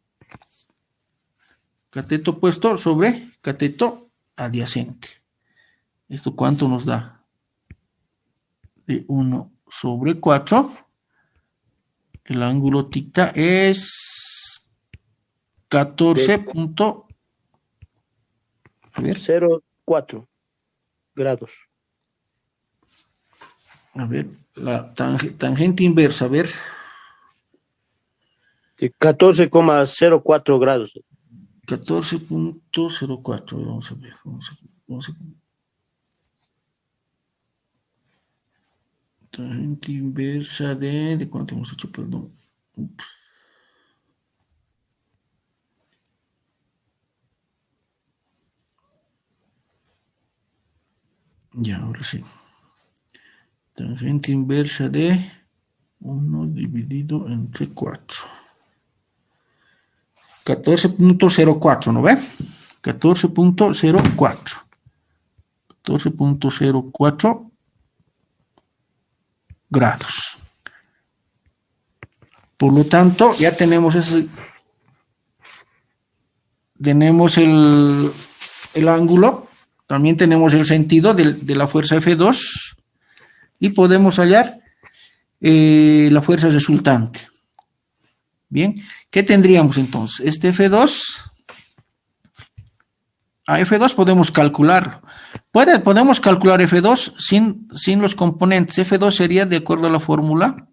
cateto opuesto sobre cateto adyacente. ¿Esto cuánto nos da? De 1 sobre 4. El ángulo tita es 14. A ver. 0,4 grados. A ver, la tangente inversa, a ver. 14,04 grados. 14.04. Vamos a ver. Tangente inversa ¿de cuánto hemos hecho? Perdón. Ups. Ya, ahora sí. Tangente inversa de 1 dividido entre 4. 14.04, ¿no ve? 14.04. 14.04 grados. Por lo tanto, ya tenemos el ángulo, también tenemos el sentido de la fuerza F2 y podemos hallar la fuerza resultante. Bien, ¿qué tendríamos entonces? Este F2, a F2 podemos calcularlo. Podemos calcular F2 sin los componentes. F2 sería, de acuerdo a la fórmula,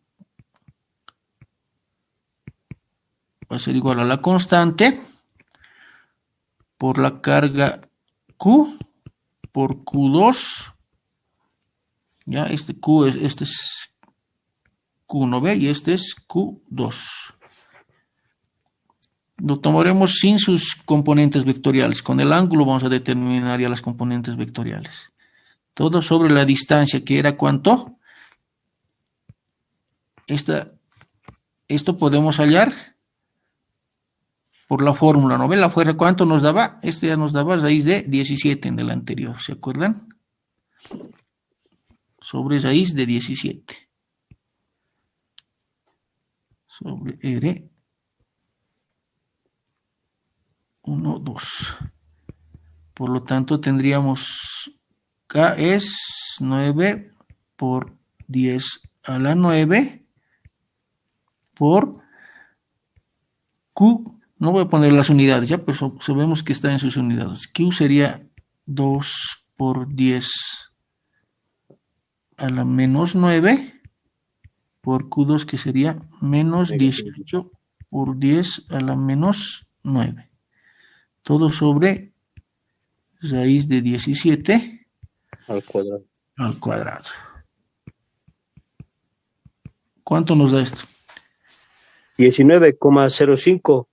va a ser igual a la constante por la carga Q por Q2. Ya, este es Q1, ¿ve? Y este es Q2. Lo tomaremos sin sus componentes vectoriales. Con el ángulo vamos a determinar ya las componentes vectoriales. Todo sobre la distancia, que era ¿cuánto? Esto podemos hallar por la fórmula, ¿no ve? La fuerza, ¿cuánto nos daba? Este ya nos daba raíz de 17 en el anterior, ¿se acuerdan? Sobre raíz de 17. Sobre R. 1, 2. Por lo tanto, tendríamos K es 9 por 10 a la 9 por Q. No voy a poner las unidades ya, pero sabemos que está en sus unidades. Q sería 2 por 10 a la menos 9 por Q2, que sería menos 18 por 10 a la menos 9. Todo sobre raíz de 17 al cuadrado. Al cuadrado. ¿Cuánto nos da esto? 19,05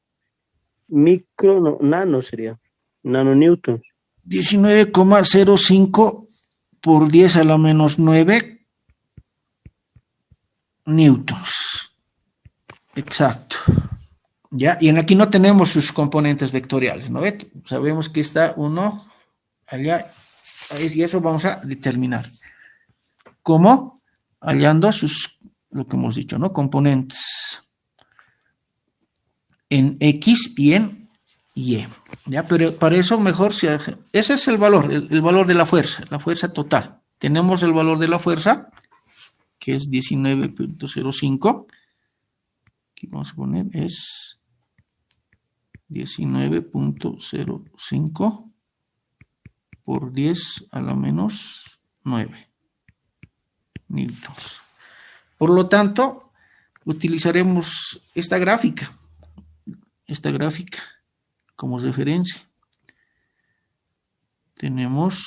nano sería. Nanonewtons. 19,05 por 10 a la menos 9 newtons. Exacto. ¿Ya? Y aquí no tenemos sus componentes vectoriales, ¿no? Sabemos que está uno allá, y eso vamos a determinar. ¿Cómo? Hallando lo que hemos dicho, ¿no? Componentes en X y en Y. ¿Ya? Pero para eso mejor, ese es el valor, el valor de la fuerza total. Tenemos el valor de la fuerza, que es 19.05. Aquí vamos a poner, es 19.05 por 10 a la menos 9 newtons. Por lo tanto, utilizaremos esta gráfica como referencia. Tenemos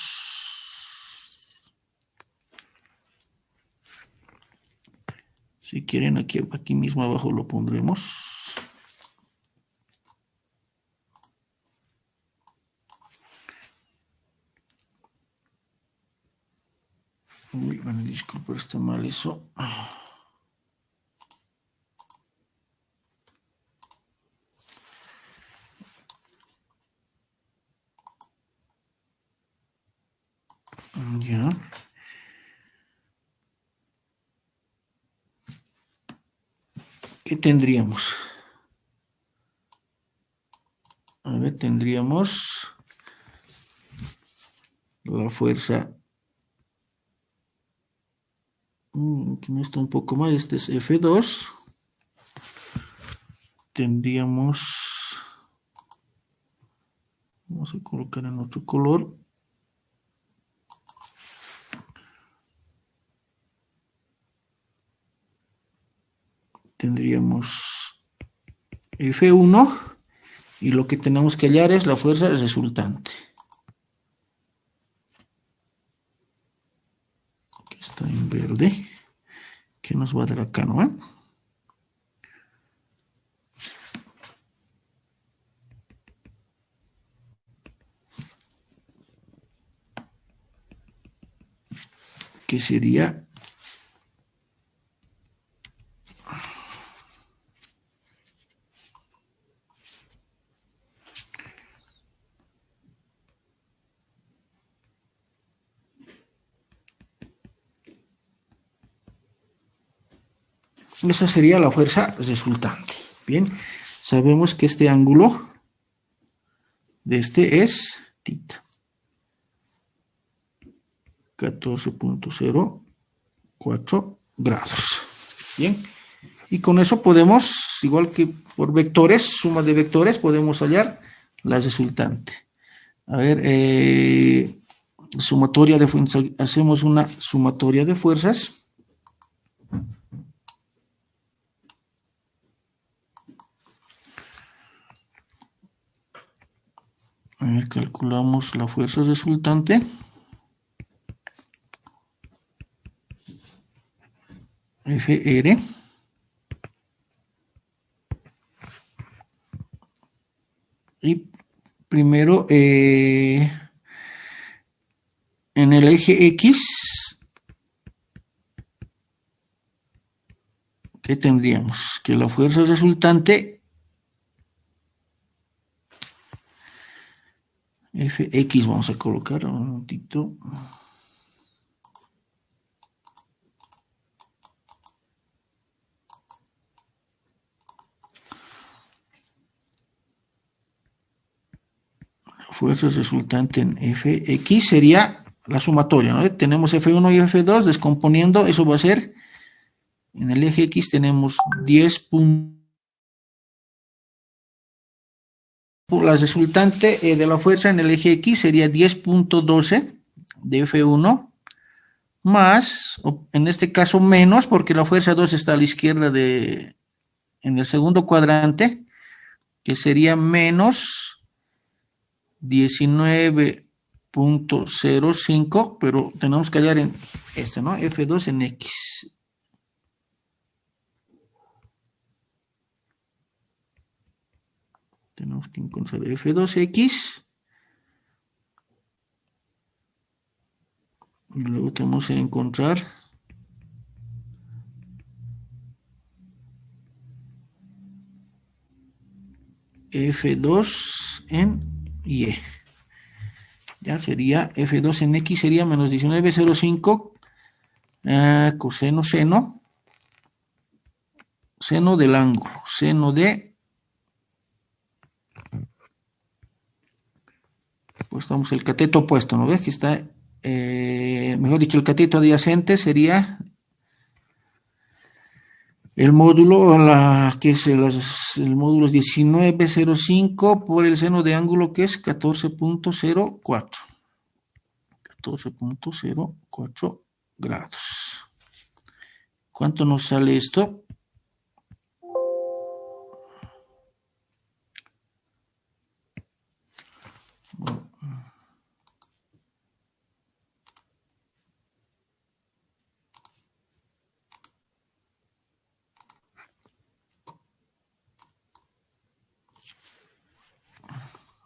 si quieren aquí mismo abajo lo pondremos. Uy, bueno, disculpa, está mal eso. Ya. ¿Qué tendríamos? A ver, tendríamos la fuerza. Aquí no está un poco más. Este es F2. Tendríamos. Vamos a colocar en otro color. Tendríamos F1 y lo que tenemos que hallar es la fuerza resultante. Que está en verde. ¿Qué nos va a dar acá, no? Que sería Esa sería la fuerza resultante. Bien, sabemos que este ángulo de este es tita. 14.04 grados. Bien, y con eso podemos, igual que por vectores, suma de vectores, podemos hallar la resultante. A ver, sumatoria de fuerzas, hacemos una sumatoria de fuerzas. A ver, calculamos la fuerza resultante. FR. Y primero, en el eje X, ¿qué tendríamos? Que la fuerza resultante, Fx, vamos a colocar un momentito. Fuerza resultante en Fx sería la sumatoria, ¿no? Tenemos F1 y F2, descomponiendo, eso va a ser, en el eje X tenemos 10 puntos. La resultante de la fuerza en el eje X sería 10.12 de F1, más, en este caso menos, porque la fuerza 2 está a la izquierda en el segundo cuadrante, que sería menos 19.05, pero tenemos que hallar en este, ¿no? F2 en X. Tenemos que encontrar F2X. Y luego tenemos que encontrar F2 en Y. Ya sería F2 en X sería menos 19.05 coseno seno del ángulo, seno de, pues estamos el cateto opuesto, ¿no ves? Que está, mejor dicho, el cateto adyacente sería el módulo, que es el módulo es 19.05 por el seno de ángulo que es 14.04. 14.04 grados. ¿Cuánto nos sale esto?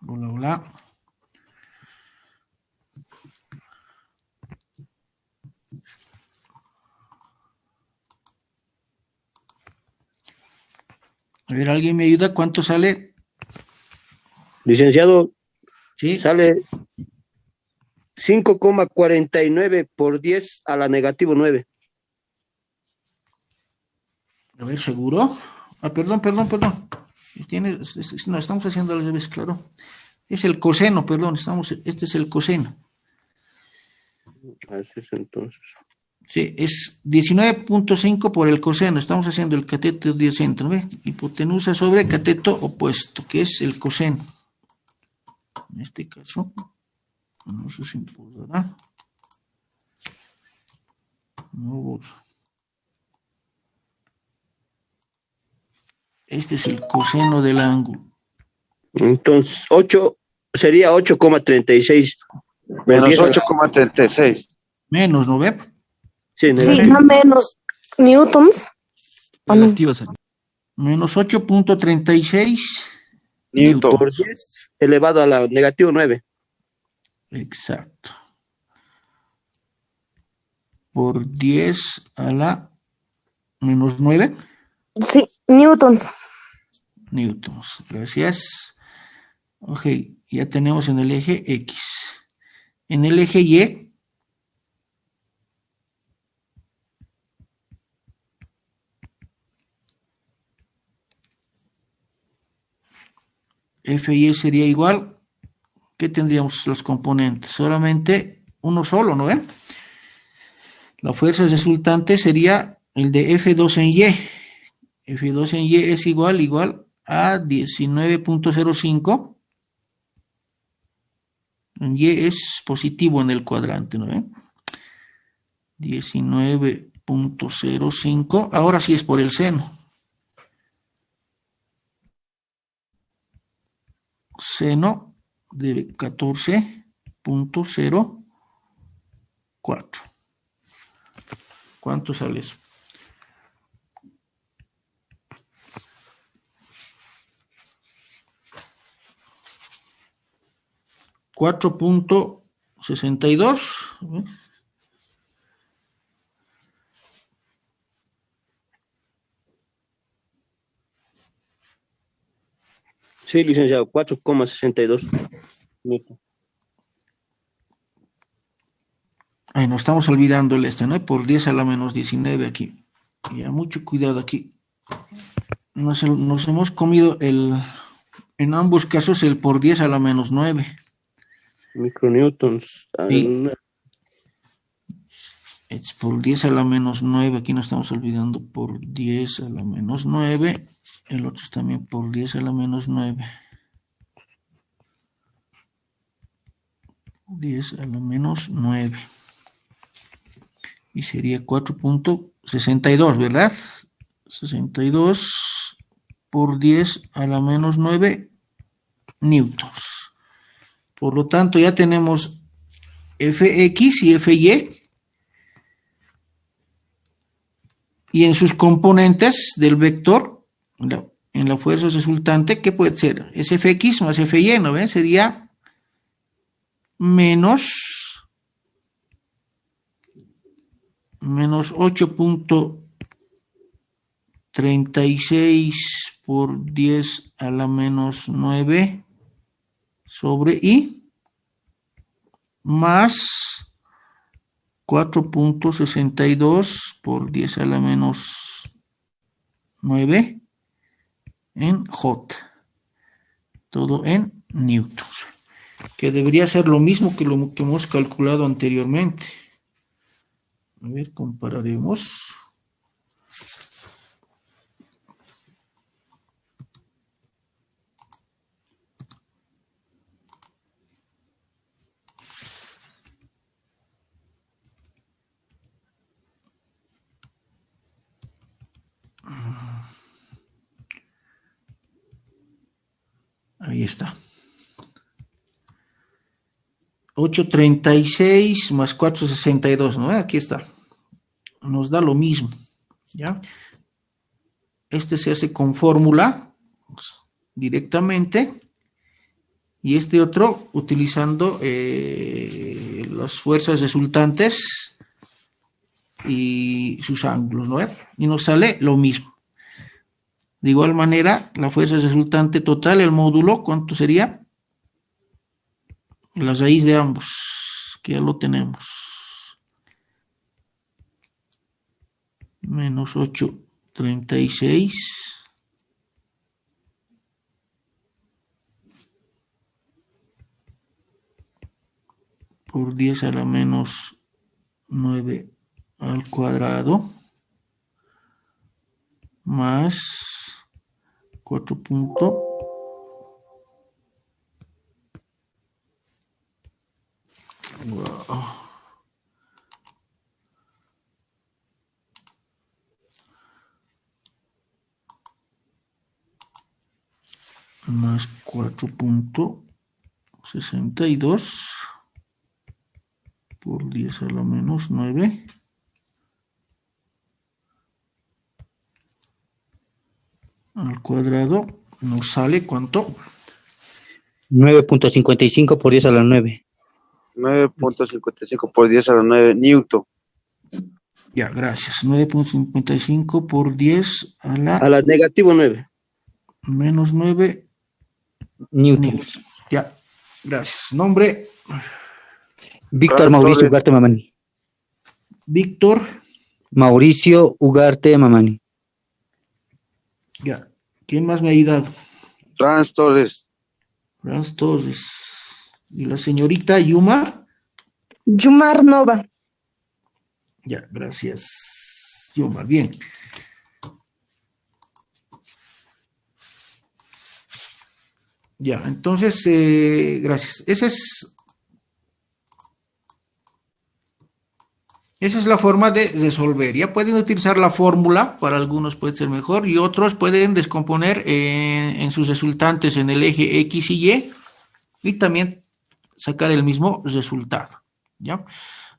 Hola, hola. A ver, ¿alguien me ayuda? ¿Cuánto sale? Licenciado, Sí. sale 5,49 por 10 a la negativo 9. A ver, ¿seguro? Ah, perdón. No, estamos haciendo al revés, claro. Es el coseno, perdón, este es el coseno. Así es entonces. Sí, es 19.5 por el coseno. Estamos haciendo el cateto adyacente, ¿no ve? Hipotenusa sobre cateto opuesto, que es el coseno. En este caso, no sé si podrá. No. Este es el coseno del ángulo. Entonces, 8 sería 8,36. Menos 8,36. Menos, ¿no ve? Sí, Sí, negativo. no menos newtons. ¿O no? Negativo sería. Menos 8.36 Newton. Por 10 elevado a la negativo 9. Exacto. Por 10 a la menos 9 Sí, newtons. newtons. Gracias. Ok, ya tenemos en el eje X. En el eje Y, F y E sería igual. ¿Qué tendríamos los componentes? Solamente uno solo, ¿no ven? La fuerza resultante sería el de F2 en Y. F2 en Y es igual a 19.05. En Y es positivo en el cuadrante, ¿no ven? 19.05. Ahora sí es por el seno. Seno de 14.04. ¿Cuánto sale eso? 4.62. Sí, licenciado, 4,62 newton. Ay, nos estamos olvidando el este, ¿no? Por 10 a la menos 19 aquí. Ya, mucho cuidado aquí. Nos hemos comido en ambos casos el por 10 a la menos 9. Micronewtons. Sí. Es por 10 a la menos 9. Aquí nos estamos olvidando por 10 a la menos 9. El otro es también por 10 a la menos 9. 10 a la menos 9. Y sería 4.62, ¿verdad? 62 por 10 a la menos 9 newtons. Por lo tanto, ya tenemos Fx y Fy. Y en sus componentes del vector, en la fuerza resultante, ¿qué puede ser? Es Fx más Fy, ¿no ven? Sería menos 8.36 por 10 a la menos 9 sobre I más 4.62 por 10 a la menos 9 en J. Todo en newtons. Que debería ser lo mismo que lo que hemos calculado anteriormente. A ver, compararemos. Ahí está. 836 más 462, ¿no? Aquí está. Nos da lo mismo, ¿ya? Este se hace con fórmula directamente y este otro utilizando las fuerzas resultantes y sus ángulos, ¿no? Y nos sale lo mismo. De igual manera, la fuerza resultante total, el módulo, ¿cuánto sería? La raíz de ambos, que ya lo tenemos. Menos 836 por 10 a la menos 9 al cuadrado más 4 punto más 4.62 por 10 a la menos 9 al cuadrado nos sale ¿cuánto? 9.55 por 10 a la 9. 9.55 por 10 a la 9 newton. Ya, gracias. 9.55 por 10 a la negativo 9. Menos 9 Newtons. Ya, gracias. Nombre. Víctor Mauricio Ugarte Mamani. Víctor Mauricio Ugarte Mamani. Ya. ¿Quién más me ha ayudado? Franz Torres. Franz Torres. Y la señorita Yumar. Yumar Nova. Ya, gracias. Yumar, bien. Ya, entonces, gracias. Esa es la forma de resolver. Ya pueden utilizar la fórmula, para algunos puede ser mejor, y otros pueden descomponer en sus resultantes en el eje X y también sacar el mismo resultado. ¿Ya?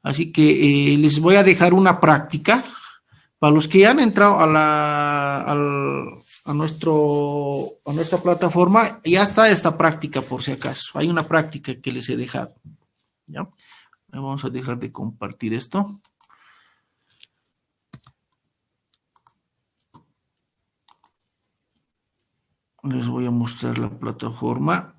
Así que les voy a dejar una práctica. Para los que ya han entrado a nuestra plataforma, ya está esta práctica por si acaso. Hay una práctica que les he dejado. ¿Ya? Vamos a dejar de compartir esto. Les voy a mostrar la plataforma.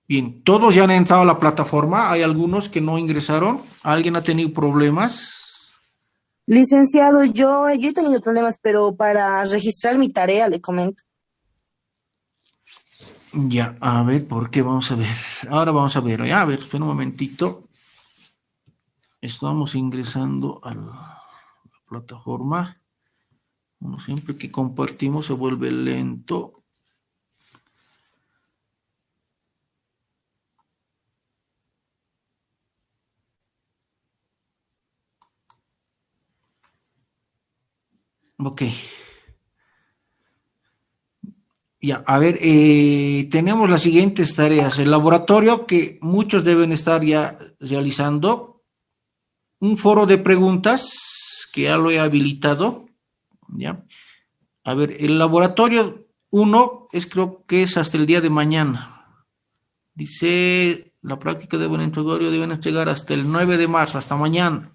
Bien, todos ya han entrado a la plataforma. Hay algunos que no ingresaron. ¿Alguien ha tenido problemas? Licenciado, yo he tenido problemas, pero para registrar mi tarea, le comento. Ya, a ver, ¿por qué? Vamos a ver. Ahora vamos a ver. Ya, a ver, espera un momentito. Estamos ingresando a la plataforma. Bueno, siempre que compartimos se vuelve lento. Ok. Ya, a ver, tenemos las siguientes tareas. El laboratorio que muchos deben estar ya realizando. Un foro de preguntas que ya lo he habilitado. Ya. A ver, el laboratorio 1 creo que es hasta el día de mañana. Dice, la práctica de buen introductorio deben entregar hasta el 9 de marzo, hasta mañana.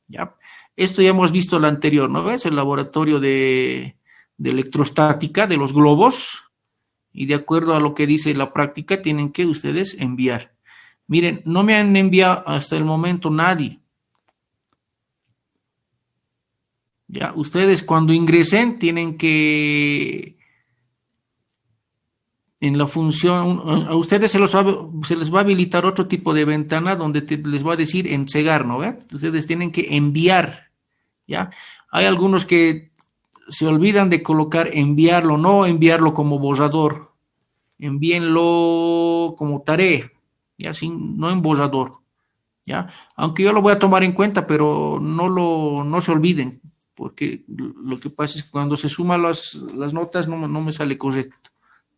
¿Ya? Esto ya hemos visto el anterior, ¿no ves? El laboratorio de electrostática de los globos. Y de acuerdo a lo que dice la práctica, tienen que ustedes enviar. Miren, no me han enviado hasta el momento nadie. Ya, ustedes cuando ingresen tienen que en la función, a ustedes se les va a habilitar otro tipo de ventana donde les va a decir entregar, ¿no? ¿Ve? Ustedes tienen que enviar, ¿ya? Hay algunos que se olvidan de colocar enviarlo, no enviarlo como borrador, envíenlo como tarea, ¿ya? Sin, no en borrador, ¿ya? Aunque yo lo voy a tomar en cuenta, pero no se olviden, porque lo que pasa es que cuando se suman las notas no me sale correcto.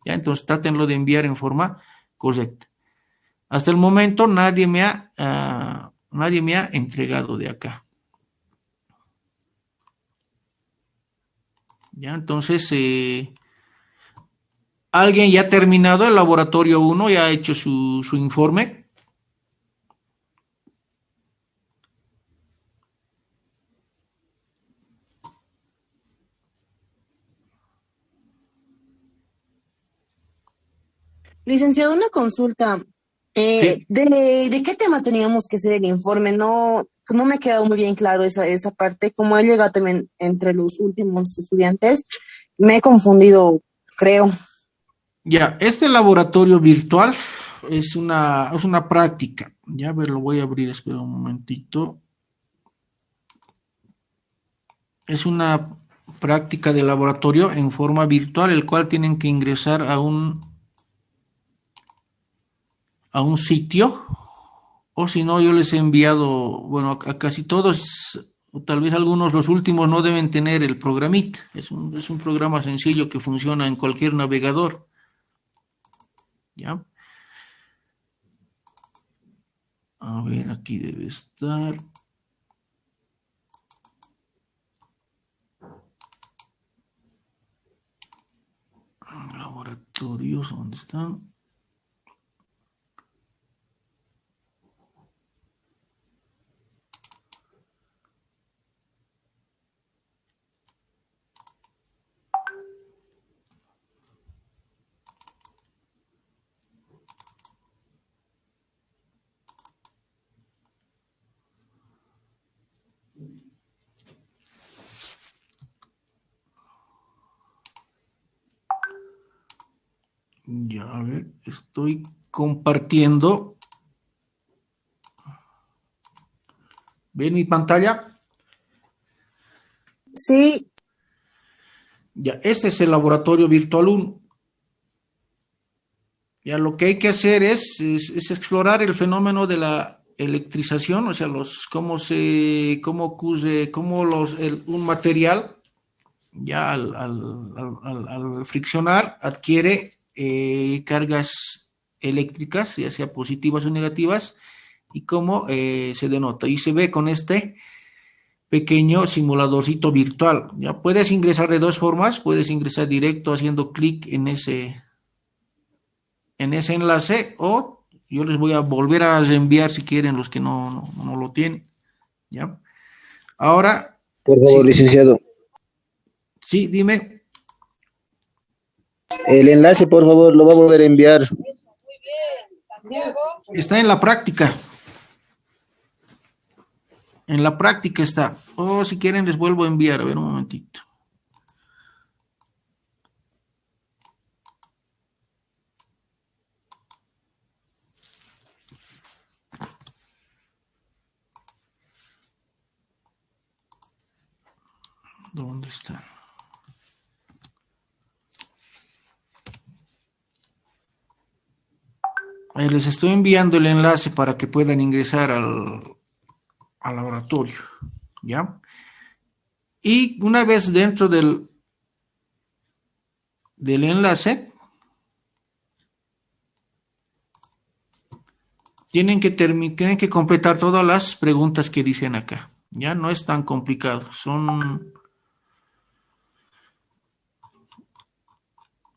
¿Ya? Entonces trátenlo de enviar en forma correcta. Hasta el momento nadie me ha entregado de acá. ¿Ya? Entonces, ¿alguien ya ha terminado el laboratorio 1? ¿Ya ha hecho su informe? Licenciado, una consulta. Sí. ¿De qué tema teníamos que hacer el informe? No me ha quedado muy bien claro esa parte. Como he llegado también entre los últimos estudiantes, me he confundido, creo. Ya, este laboratorio virtual es una práctica. Ya, a ver, lo voy a abrir, espera un momentito. Es una práctica de laboratorio en forma virtual, el cual tienen que ingresar a un sitio, o si no, yo les he enviado, bueno, a casi todos, o tal vez algunos, los últimos no deben tener el programita. Es un programa sencillo que funciona en cualquier navegador. ¿Ya? A ver, aquí debe estar. Laboratorios, ¿dónde están? Ya, a ver, estoy compartiendo. ¿Ven mi pantalla? Sí, Ya, este es el laboratorio virtual 1. Ya lo que hay que hacer es explorar el fenómeno de la electrización, o sea, cómo ocurre, un material ya al friccionar adquiere cargas eléctricas, ya sea positivas o negativas, y cómo se denota. Y se ve con este pequeño simuladorcito virtual. Ya puedes ingresar de dos formas, puedes ingresar directo haciendo clic en ese enlace, o yo les voy a volver a reenviar si quieren los que no lo tienen. ¿Ya? Ahora, Por sí, favor, licenciado. sí, dime. El enlace, por favor, lo va a volver a enviar. Está en la práctica. En la práctica está. O si quieren les vuelvo a enviar. A ver un momentito. ¿Dónde está? Ahí les estoy enviando el enlace para que puedan ingresar al laboratorio. ¿Ya? Y una vez dentro del enlace, tienen que completar todas las preguntas que dicen acá. Ya no es tan complicado.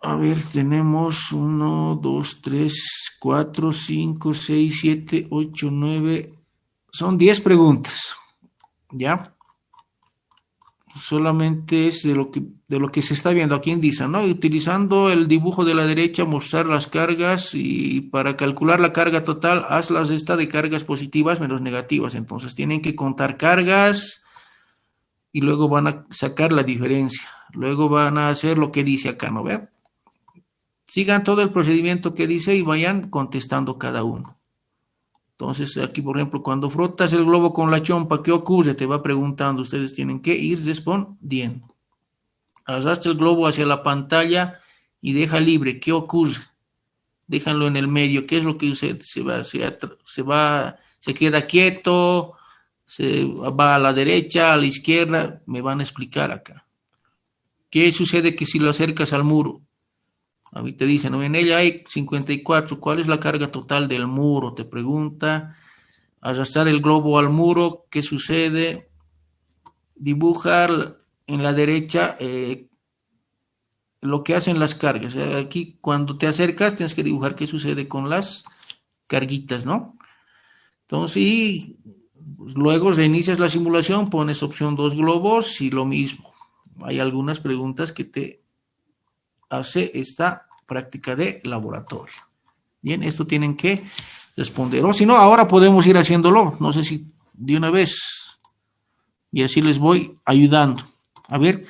A ver, tenemos 1, 2, 3, 4, 5, 6, 7, 8, 9. Son 10 preguntas. ¿Ya? Solamente es de lo que se está viendo aquí en DISA, ¿no? Y utilizando el dibujo de la derecha, mostrar las cargas, y para calcular la carga total, haz la cesta de cargas positivas menos negativas. Entonces tienen que contar cargas y luego van a sacar la diferencia. Luego van a hacer lo que dice acá, ¿no ve? Sigan todo el procedimiento que dice y vayan contestando cada uno. Entonces, aquí, por ejemplo, cuando frotas el globo con la chompa, ¿qué ocurre? Te va preguntando, ustedes tienen que ir respondiendo. Arrastra el globo hacia la pantalla y deja libre. ¿Qué ocurre? Déjanlo en el medio. ¿Qué es lo que sucede? Se queda quieto, se va a la derecha, a la izquierda. Me van a explicar acá. ¿Qué sucede que si lo acercas al muro? A mí te dicen, ¿no? En ella hay 54. ¿Cuál es la carga total del muro? Te pregunta. Arrastrar el globo al muro. ¿Qué sucede? Dibujar en la derecha lo que hacen las cargas. Aquí cuando te acercas tienes que dibujar qué sucede con las carguitas, ¿no? Entonces, y pues, luego reinicias la simulación, pones opción 2 globos y lo mismo. Hay algunas preguntas que te hace esta práctica de laboratorio. Bien, esto tienen que responder. O si no, ahora podemos ir haciéndolo. No sé si de una vez. Y así les voy ayudando. A ver,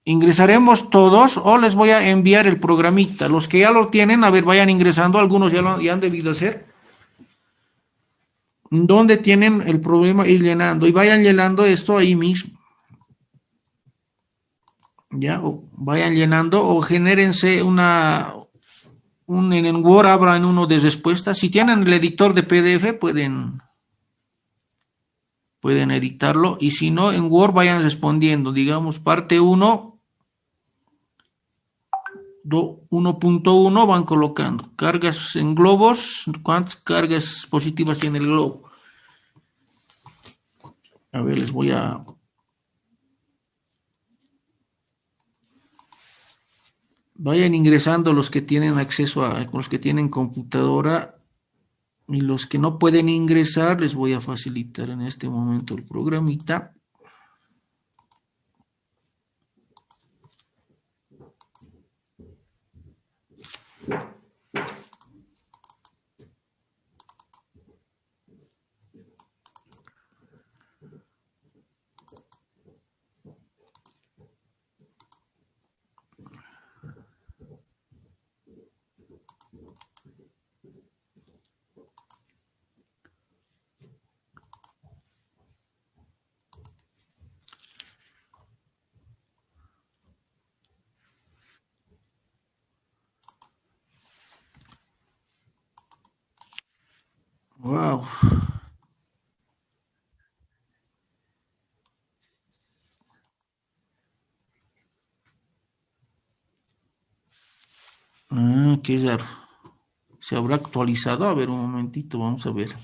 ingresaremos todos o les voy a enviar el programita. Los que ya lo tienen, a ver, vayan ingresando. Algunos ya han debido hacer. ¿Dónde tienen el problema? Ir llenando. Y vayan llenando esto ahí mismo. Ya, o vayan llenando o genérense en Word abran uno de respuestas. Si tienen el editor de PDF, pueden editarlo. Y si no, en Word vayan respondiendo. Digamos, parte 1, 1.1 van colocando. Cargas en globos. ¿Cuántas cargas positivas tiene el globo? A ver, les voy a... Vayan ingresando los que tienen acceso los que tienen computadora, y los que no pueden ingresar les voy a facilitar en este momento el programita. Wow. Qué raro. ¿Se habrá actualizado? A ver, un momentito, vamos a ver.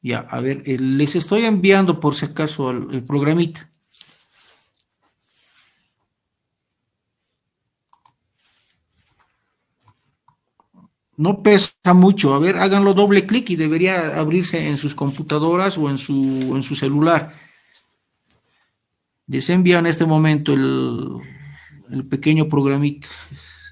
Ya, a ver, les estoy enviando por si acaso el programita. No pesa mucho. A ver, háganlo doble clic y debería abrirse en sus computadoras o en su celular. Les envía en este momento el pequeño programita.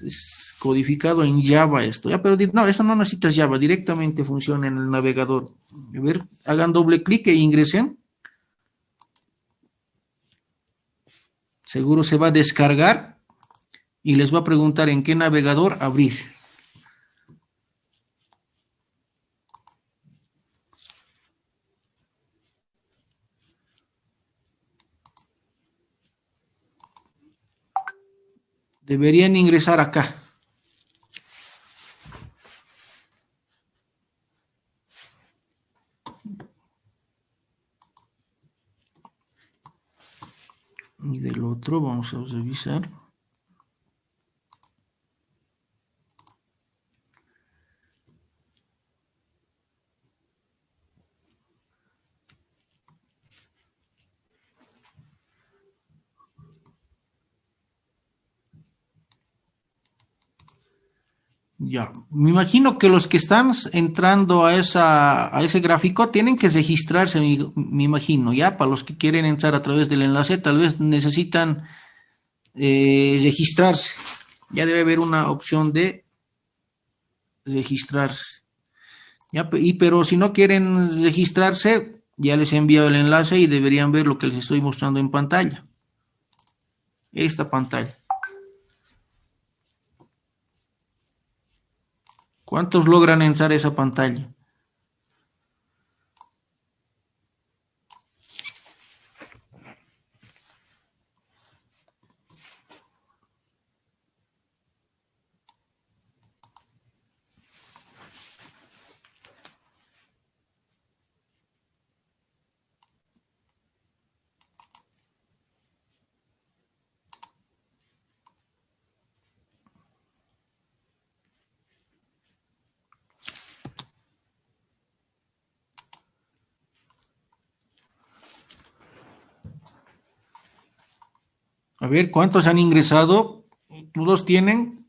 Es codificado en Java esto. Ya, pero no, eso no necesitas Java. Directamente funciona en el navegador. A ver, hagan doble clic e ingresen. Seguro se va a descargar y les va a preguntar en qué navegador abrir. Deberían ingresar acá. Y del otro vamos a revisar. Ya, me imagino que los que están entrando a ese gráfico tienen que registrarse, me imagino, ya, para los que quieren entrar a través del enlace, tal vez necesitan registrarse. Ya debe haber una opción de registrarse. Ya, pero si no quieren registrarse, ya les he enviado el enlace y deberían ver lo que les estoy mostrando en pantalla. Esta pantalla. ¿Cuántos logran entrar a esa pantalla? A ver, ¿cuántos han ingresado? ¿Todos tienen?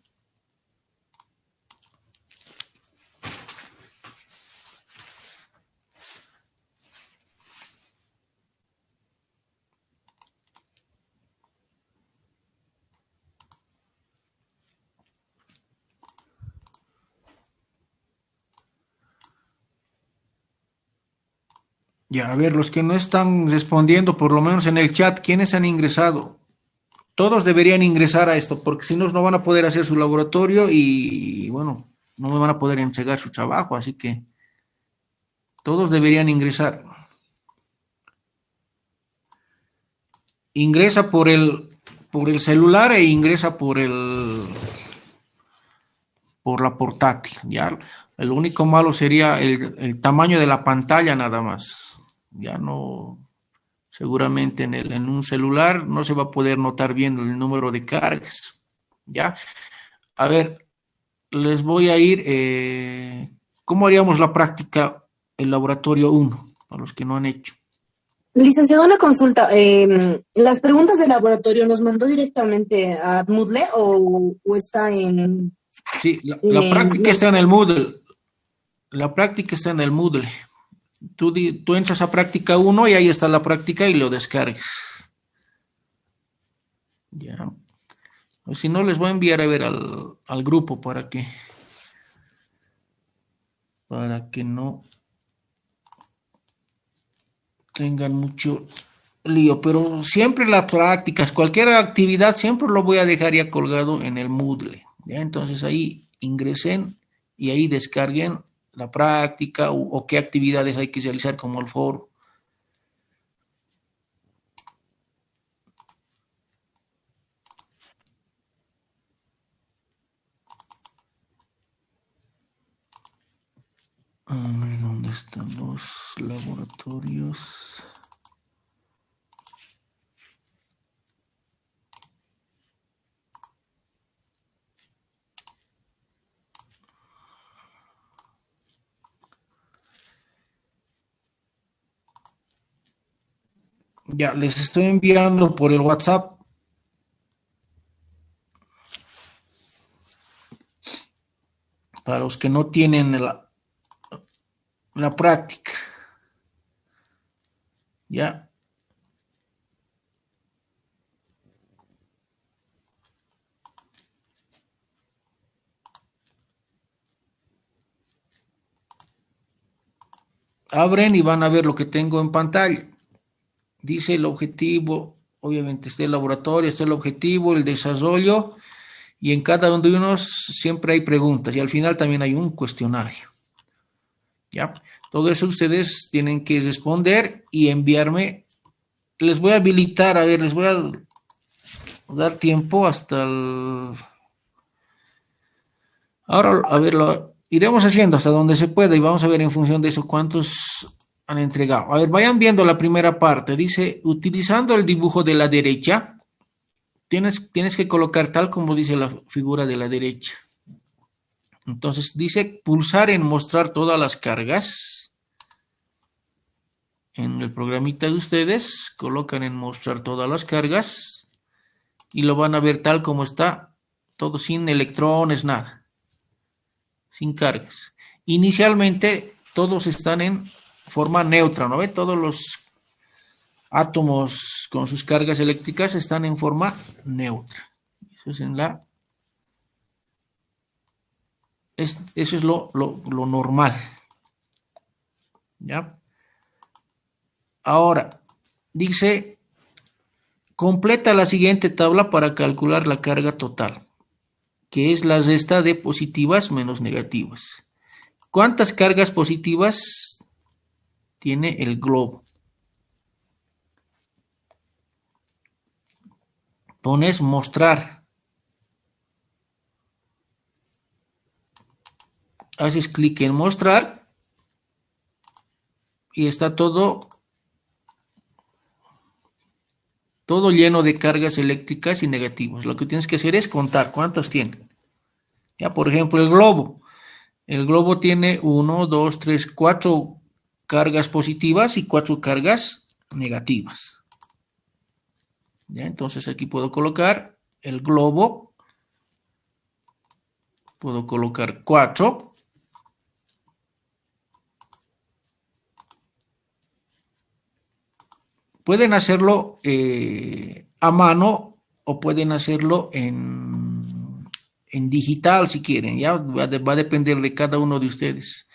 Ya, a ver, los que no están respondiendo, por lo menos en el chat, ¿quiénes han ingresado? Todos deberían ingresar a esto, porque si no, no van a poder hacer su laboratorio y, bueno, no me van a poder entregar su trabajo, así que todos deberían ingresar. Ingresa por el celular e ingresa por la portátil, ¿ya? El único malo sería el tamaño de la pantalla nada más. Ya no, seguramente en un celular no se va a poder notar bien el número de cargas, ¿ya? A ver, les voy a ir, ¿cómo haríamos la práctica, el laboratorio uno para los que no han hecho? Licenciado, una consulta. ¿Las preguntas del laboratorio nos mandó directamente a Moodle o está Sí, la práctica está en el Moodle. La práctica está en el Moodle. Tú entras a práctica uno y ahí está la práctica y lo descargas. Ya. O si no, les voy a enviar a ver al grupo para que no tengan mucho lío. Pero siempre las prácticas, cualquier actividad, siempre lo voy a dejar ya colgado en el Moodle. ¿Ya? Entonces ahí ingresen y ahí descarguen la práctica o qué actividades hay que realizar como el foro. A ver, ¿dónde están los laboratorios? Ya, les estoy enviando por el WhatsApp. Para los que no tienen la práctica. Ya. Abren y van a ver lo que tengo en pantalla. Dice el objetivo, obviamente está el laboratorio, está el objetivo, el desarrollo, y en cada uno de unos siempre hay preguntas y al final también hay un cuestionario. ¿Ya? Todo eso ustedes tienen que responder y enviarme. Les voy a habilitar, a ver, les voy a dar tiempo hasta el... Ahora, a ver, lo iremos haciendo hasta donde se pueda y vamos a ver en función de eso cuántos han entregado. A ver, vayan viendo la primera parte. Dice, utilizando el dibujo de la derecha, tienes que colocar tal como dice la figura de la derecha. Entonces dice pulsar en mostrar todas las cargas. En el programita de ustedes colocan en mostrar todas las cargas y lo van a ver tal como está, todo sin electrones, nada. Sin cargas. Inicialmente todos están en forma neutra, ¿no ve? Todos los átomos con sus cargas eléctricas están en forma neutra. Eso es en la... Eso es lo normal. ¿Ya? Ahora, dice, completa la siguiente tabla para calcular la carga total, que es la resta de positivas menos negativas. ¿Cuántas cargas positivas tiene el globo? Pones mostrar. Haces clic en mostrar y está todo lleno de cargas eléctricas y negativas. Lo que tienes que hacer es contar cuántas tiene. Ya, por ejemplo, el globo. El globo tiene 1, 2, 3, 4 cargas positivas y 4 cargas negativas. Ya, entonces aquí puedo colocar el globo. Puedo colocar 4. Pueden hacerlo a mano o pueden hacerlo en digital si quieren. Ya va a depender de cada uno de ustedes.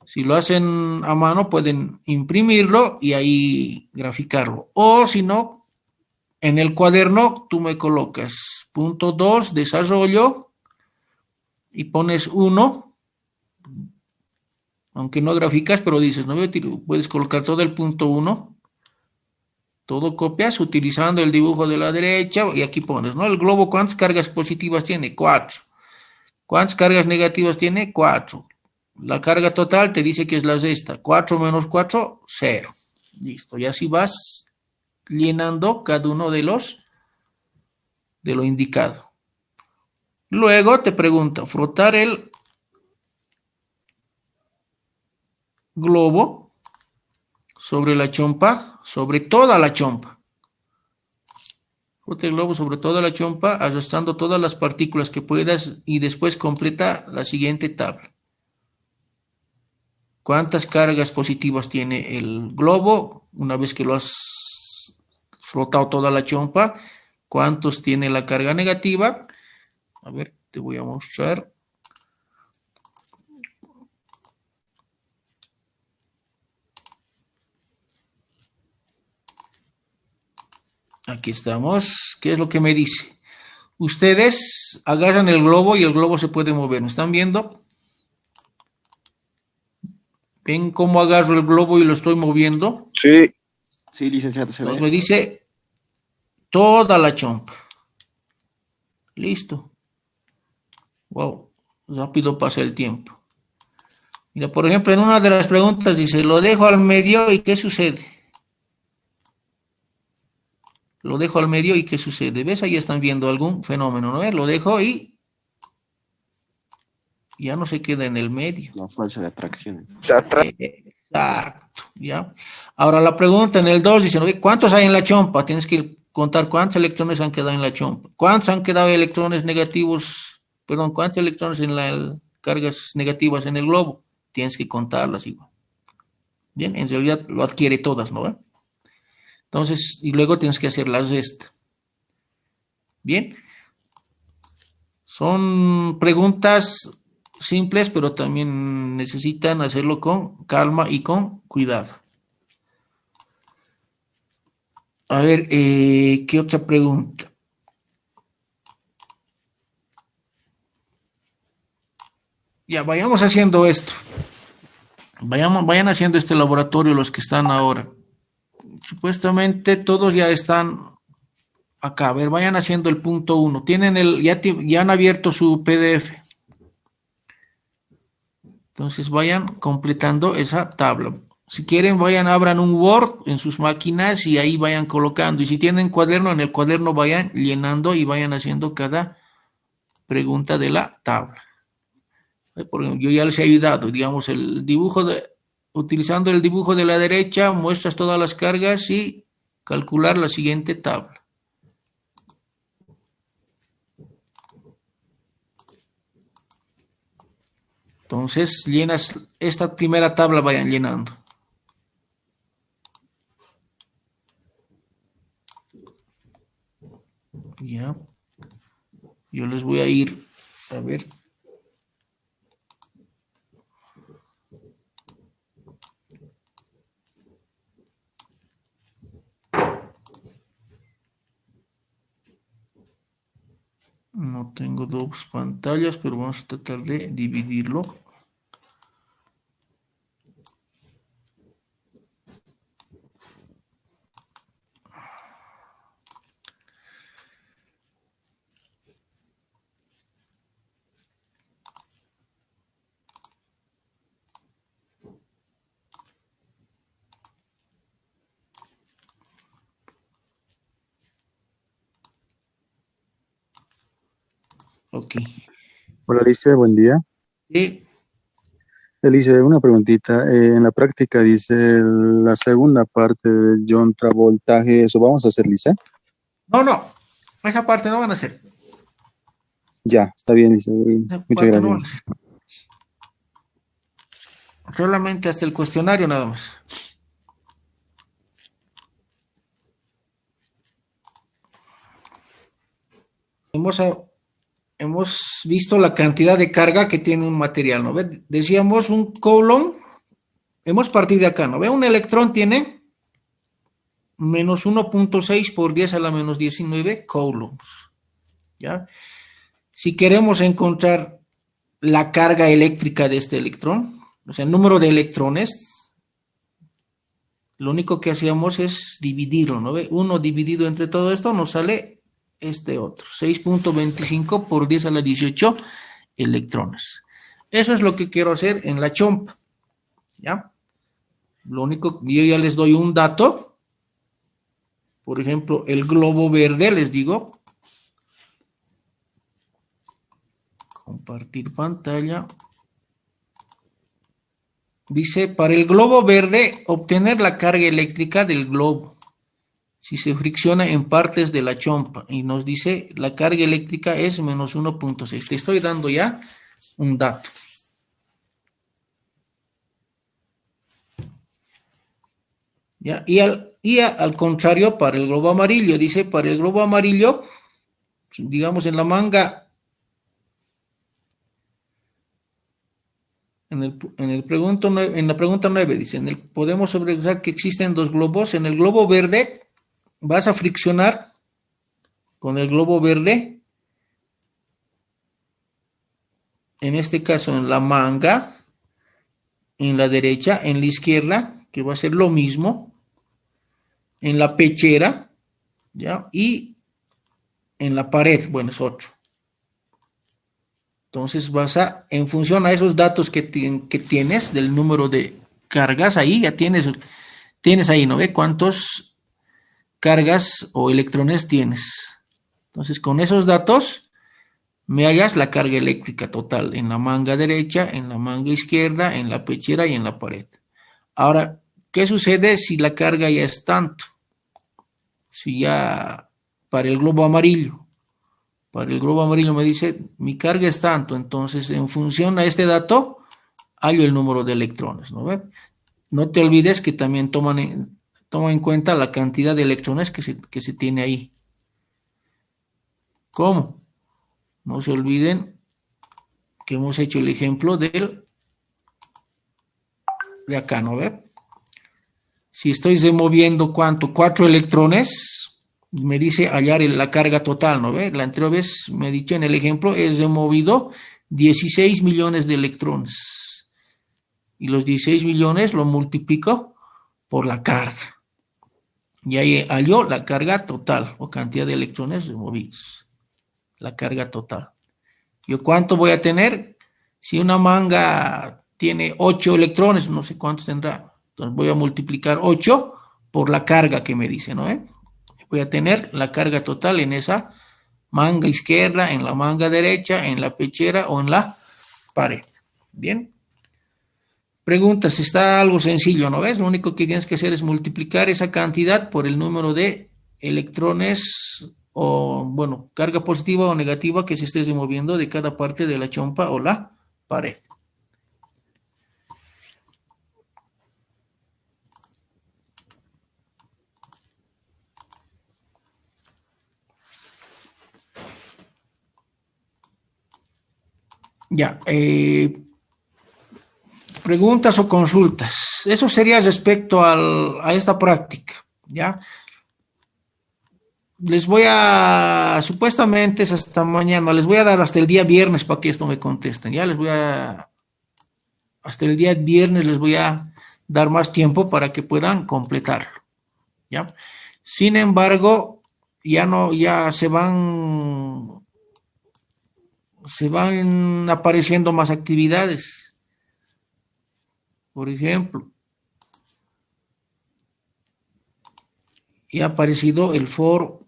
Si lo hacen a mano pueden imprimirlo y ahí graficarlo. O si no, en el cuaderno tú me colocas punto 2, desarrollo, y pones 1, aunque no graficas, pero dices, no puedes colocar todo el punto 1. Todo copias utilizando el dibujo de la derecha y aquí pones, ¿no? El globo, ¿cuántas cargas positivas tiene? 4. ¿Cuántas cargas negativas tiene? 4. La carga total te dice que es la sexta. 4 menos 4, 0. Listo. Y así vas llenando cada uno de lo indicado. Luego te pregunta, frotar el globo sobre la chompa, sobre toda la chompa. Frota el globo sobre toda la chompa, arrastrando todas las partículas que puedas y después completa la siguiente tabla. ¿Cuántas cargas positivas tiene el globo? Una vez que lo has frotado toda la chompa, ¿cuántos tiene la carga negativa? A ver, te voy a mostrar. Aquí estamos. ¿Qué es lo que me dice? Ustedes agarran el globo y el globo se puede mover. ¿Me están viendo? ¿Ven cómo agarro el globo y lo estoy moviendo? Sí. Sí, licenciado, se Entonces ve. me dice toda la chompa. Listo. Wow, rápido pasa el tiempo. Mira, por ejemplo, en una de las preguntas dice, lo dejo al medio y ¿qué sucede? Lo dejo al medio y ¿qué sucede? ¿Ves? Ahí están viendo algún fenómeno, ¿no? Lo dejo y ya no se queda en el medio. La fuerza de atracción. Exacto, ¿ya? Ahora la pregunta en el 2 dice, ¿no? ¿Cuántos hay en la chompa? Tienes que contar cuántos electrones han quedado en la chompa. ¿Cuántos han quedado electrones negativos? Perdón, ¿cuántos electrones en las cargas negativas en el globo? Tienes que contarlas igual. Bien, en realidad lo adquiere todas, ¿no? Entonces, y luego tienes que hacer la resta. Bien, son preguntas simples, pero también necesitan hacerlo con calma y con cuidado. A ver, ¿qué otra pregunta? Ya, vayamos haciendo esto. Vayan haciendo este laboratorio los que están ahora. Supuestamente todos ya están acá. A ver, vayan haciendo el punto 1. Ya han abierto su PDF. Entonces vayan completando esa tabla. Si quieren, abran un Word en sus máquinas y ahí vayan colocando. Y si tienen cuaderno, en el cuaderno vayan llenando y vayan haciendo cada pregunta de la tabla. Por ejemplo, yo ya les he ayudado, digamos, utilizando el dibujo de la derecha, muestras todas las cargas y calcular la siguiente tabla. Entonces, llenas esta primera tabla, vayan llenando. Ya. Yo les voy a ir, a ver. No tengo dos pantallas, pero vamos a tratar de dividirlo. Ok. Hola, Alicia, buen día. Y Alicia, una preguntita. En la práctica dice la segunda parte de John Travoltaje, ¿eso vamos a hacer, Lisa? no, esa parte no van a hacer. Ya, está bien, Lisa. Esa Muchas parte no van a gracias. hacer. Solamente hasta el cuestionario nada más. Hemos visto la cantidad de carga que tiene un material, ¿no ve? Decíamos un coulomb, hemos partido de acá, ¿no ve? Un electrón tiene menos 1.6 por 10 a la menos 19 coulombs, ¿ya? Si queremos encontrar la carga eléctrica de este electrón, o sea, el número de electrones, lo único que hacíamos es dividirlo, ¿no ve? 1 dividido entre todo esto nos sale este otro, 6.25 por 10 a la 18 electrones. Eso es lo que quiero hacer en la chompa, ¿ya? Lo único, yo ya les doy un dato, por ejemplo, el globo verde, les digo, compartir pantalla. Dice, para el globo verde, obtener la carga eléctrica del globo si se fricciona en partes de la chompa. Y nos dice, la carga eléctrica es menos 1.6. Te estoy dando ya un dato. ¿Ya? Y al contrario, para el globo amarillo, dice, para el globo amarillo, digamos en la manga, en la pregunta 9 dice, podemos sobreusar que existen dos globos. En el globo verde vas a friccionar con el globo verde, en este caso en la manga, en la derecha, en la izquierda, que va a ser lo mismo, en la pechera, ¿ya? Y en la pared, bueno, es otro. Entonces en función a esos datos que tienes del número de cargas, ahí ya tienes ahí, ¿no ve? ¿Cuántos cargas o electrones tienes? Entonces, con esos datos, me hallas la carga eléctrica total en la manga derecha, en la manga izquierda, en la pechera y en la pared. Ahora, ¿qué sucede si la carga ya es tanto? Si ya para el globo amarillo me dice, mi carga es tanto, entonces en función a este dato, hallo el número de electrones, ¿no ve? No te olvides que también toma en cuenta la cantidad de electrones que se tiene ahí. ¿Cómo? No se olviden que hemos hecho el ejemplo de acá, ¿no ve? Si estoy removiendo, ¿cuánto? 4 electrones, me dice hallar la carga total, ¿no ve? La anterior vez me he dicho en el ejemplo, he removido 16 millones de electrones. Y los 16 millones lo multiplico por la carga. Y ahí halló la carga total, o cantidad de electrones removidos. La carga total. ¿Yo cuánto voy a tener? Si una manga tiene 8 electrones, no sé cuántos tendrá. Entonces voy a multiplicar 8 por la carga que me dice, ¿no? Voy a tener la carga total en esa manga izquierda, en la manga derecha, en la pechera o en la pared. Bien. Preguntas, está algo sencillo, ¿no ves? Lo único que tienes que hacer es multiplicar esa cantidad por el número de electrones o, bueno, carga positiva o negativa que se esté removiendo de cada parte de la chompa o la pared. Ya, preguntas o consultas. Eso sería respecto a esta práctica, ¿ya? Les voy a, supuestamente es hasta mañana, les voy a dar hasta el día viernes para que esto me contesten, ¿ya? Hasta el día viernes les voy a dar más tiempo para que puedan completarlo, ¿ya? Sin embargo, ya se van apareciendo más actividades. Por ejemplo, ya ha aparecido el foro.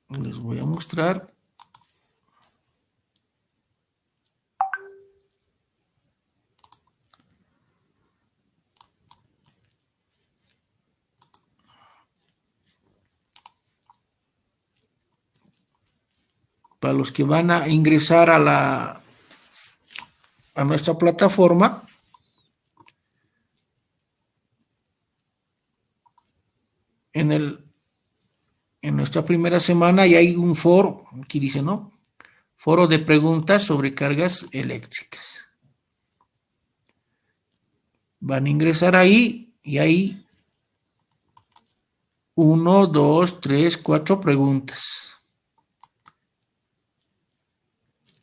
Les voy a mostrar. Para los que van a ingresar a nuestra plataforma, en nuestra primera semana ya hay un foro, aquí dice, ¿no? Foro de preguntas sobre cargas eléctricas. Van a ingresar ahí y hay 1, 2, 3, 4 preguntas.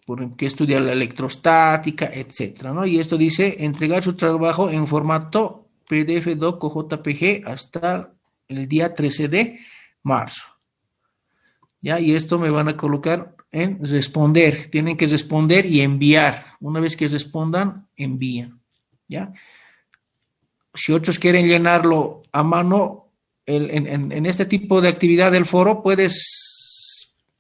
Por qué estudiar la electrostática, etcétera, ¿no? Y esto dice entregar su trabajo en formato PDF, doc o JPG hasta el día 13 de marzo. ¿Ya? Y esto me van a colocar en responder. Tienen que responder y enviar. Una vez que respondan, envían. ¿Ya? Si otros quieren llenarlo a mano, en este tipo de actividad del foro,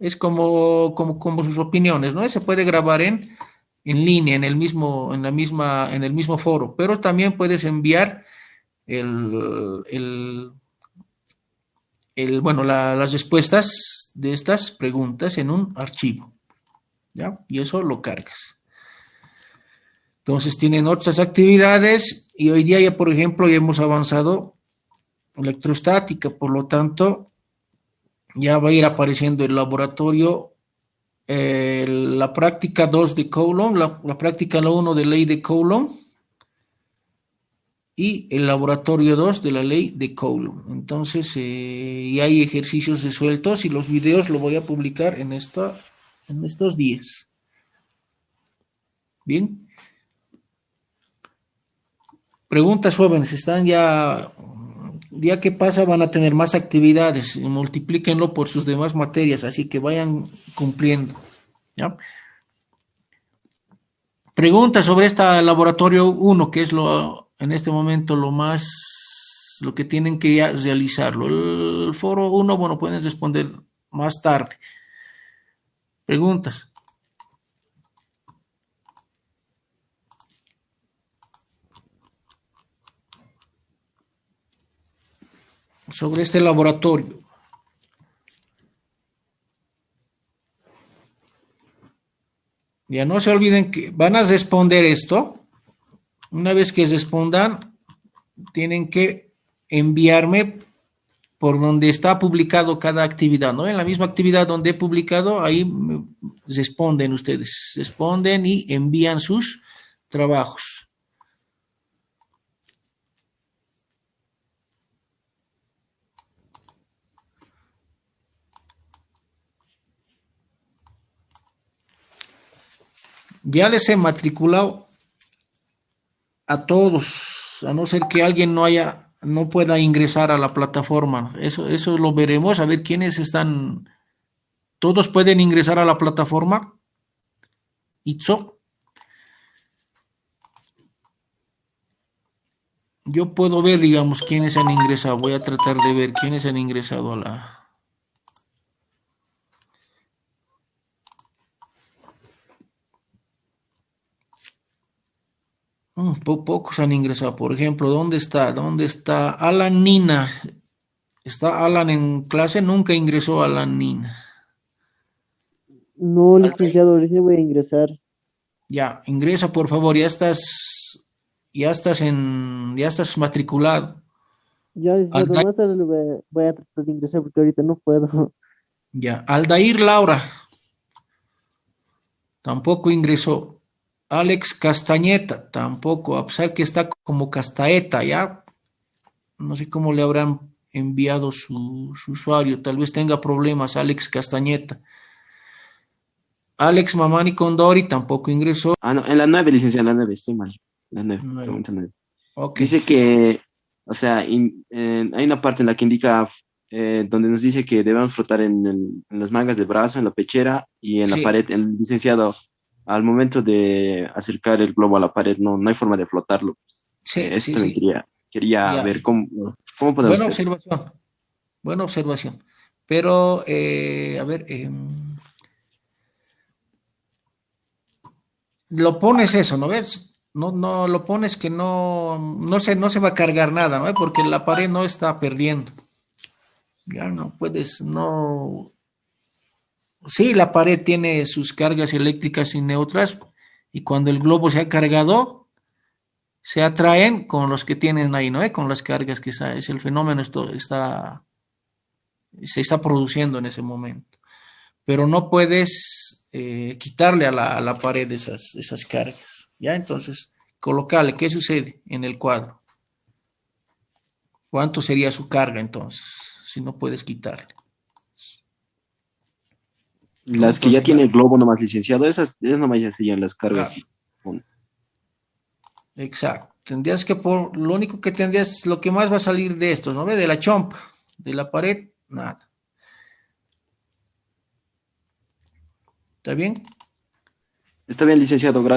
es como sus opiniones, ¿no? Se puede grabar en línea, en el mismo foro, pero también puedes enviar las respuestas de estas preguntas en un archivo, ¿ya? Y eso lo cargas. Entonces tienen otras actividades y hoy día ya, por ejemplo, ya hemos avanzado electrostática, por lo tanto, ya va a ir apareciendo el laboratorio, la práctica 2 de Coulomb, la práctica 1 de ley de Coulomb y el laboratorio 2 de la ley de Coulomb. Entonces, y hay ejercicios resueltos y los videos los voy a publicar en estos días. Bien. Preguntas, jóvenes, están ya... Día que pasa van a tener más actividades, multiplíquenlo por sus demás materias, así que vayan cumpliendo, ¿Ya? Pregunta sobre este laboratorio 1, que es en este momento lo que tienen que ya realizarlo. El foro 1, bueno, pueden responder más tarde. Preguntas. Sobre este laboratorio. Ya no se olviden que van a responder esto. Una vez que respondan, tienen que enviarme por donde está publicado cada actividad, ¿no? En la misma actividad donde he publicado, ahí responden ustedes, responden y envían sus trabajos. Ya les he matriculado a todos, a no ser que alguien no pueda ingresar a la plataforma. Eso lo veremos, a ver quiénes están. Todos pueden ingresar a la plataforma. Itzo. Yo puedo ver, digamos, quiénes han ingresado. Voy a tratar de ver quiénes han ingresado a la. Pocos han ingresado. Por ejemplo, ¿dónde está? ¿Dónde está Alan Nina? ¿Está Alan en clase? Nunca ingresó Alan Nina. No, licenciado, recién voy a ingresar. Ya, ingresa por favor. Ya estás matriculado. Ya, licenciado, Alda- más tarde voy a tratar de ingresar porque ahorita no puedo. ya, Aldair Laura. Tampoco ingresó. Alex Castañeta, tampoco, a pesar que está como Castaeta, ya. No sé cómo le habrán enviado su usuario. Tal vez tenga problemas, Alex Castañeta. Alex Mamani Condori tampoco ingresó. Ah, no, en la 9, licenciado, en la 9, estoy mal. La 9, Nueve. pregunta 9. Ok. Dice que, o sea, hay una parte en la que indica, donde nos dice que debemos frotar en las mangas del brazo, en la pechera y en la Sí. pared. El licenciado, al momento de acercar el globo a la pared, no hay forma de flotarlo. Sí, Eso sí, también sí. quería Ya. ver cómo podemos Buena hacer. observación. Buena observación. Pero, a ver, lo pones eso, ¿no ves? No lo pones que no se va a cargar nada, ¿no? Porque la pared no está perdiendo. Ya no puedes, no. Sí, la pared tiene sus cargas eléctricas y neutras, y cuando el globo se ha cargado, se atraen con los que tienen ahí, ¿no? Con las cargas que es el fenómeno, se está produciendo en ese momento. Pero no puedes quitarle a la pared esas cargas, ¿ya? Entonces, colocarle, ¿qué sucede en el cuadro? ¿Cuánto sería su carga entonces, si no puedes quitarle? Las que ya tiene el globo nomás, licenciado, esas nomás ya serían las cargas. Claro. Exacto. Tendrías que lo único que tendrías, lo que más va a salir de estos, ¿no ve? De la chompa, de la pared, nada. ¿Está bien? Está bien, licenciado, gracias.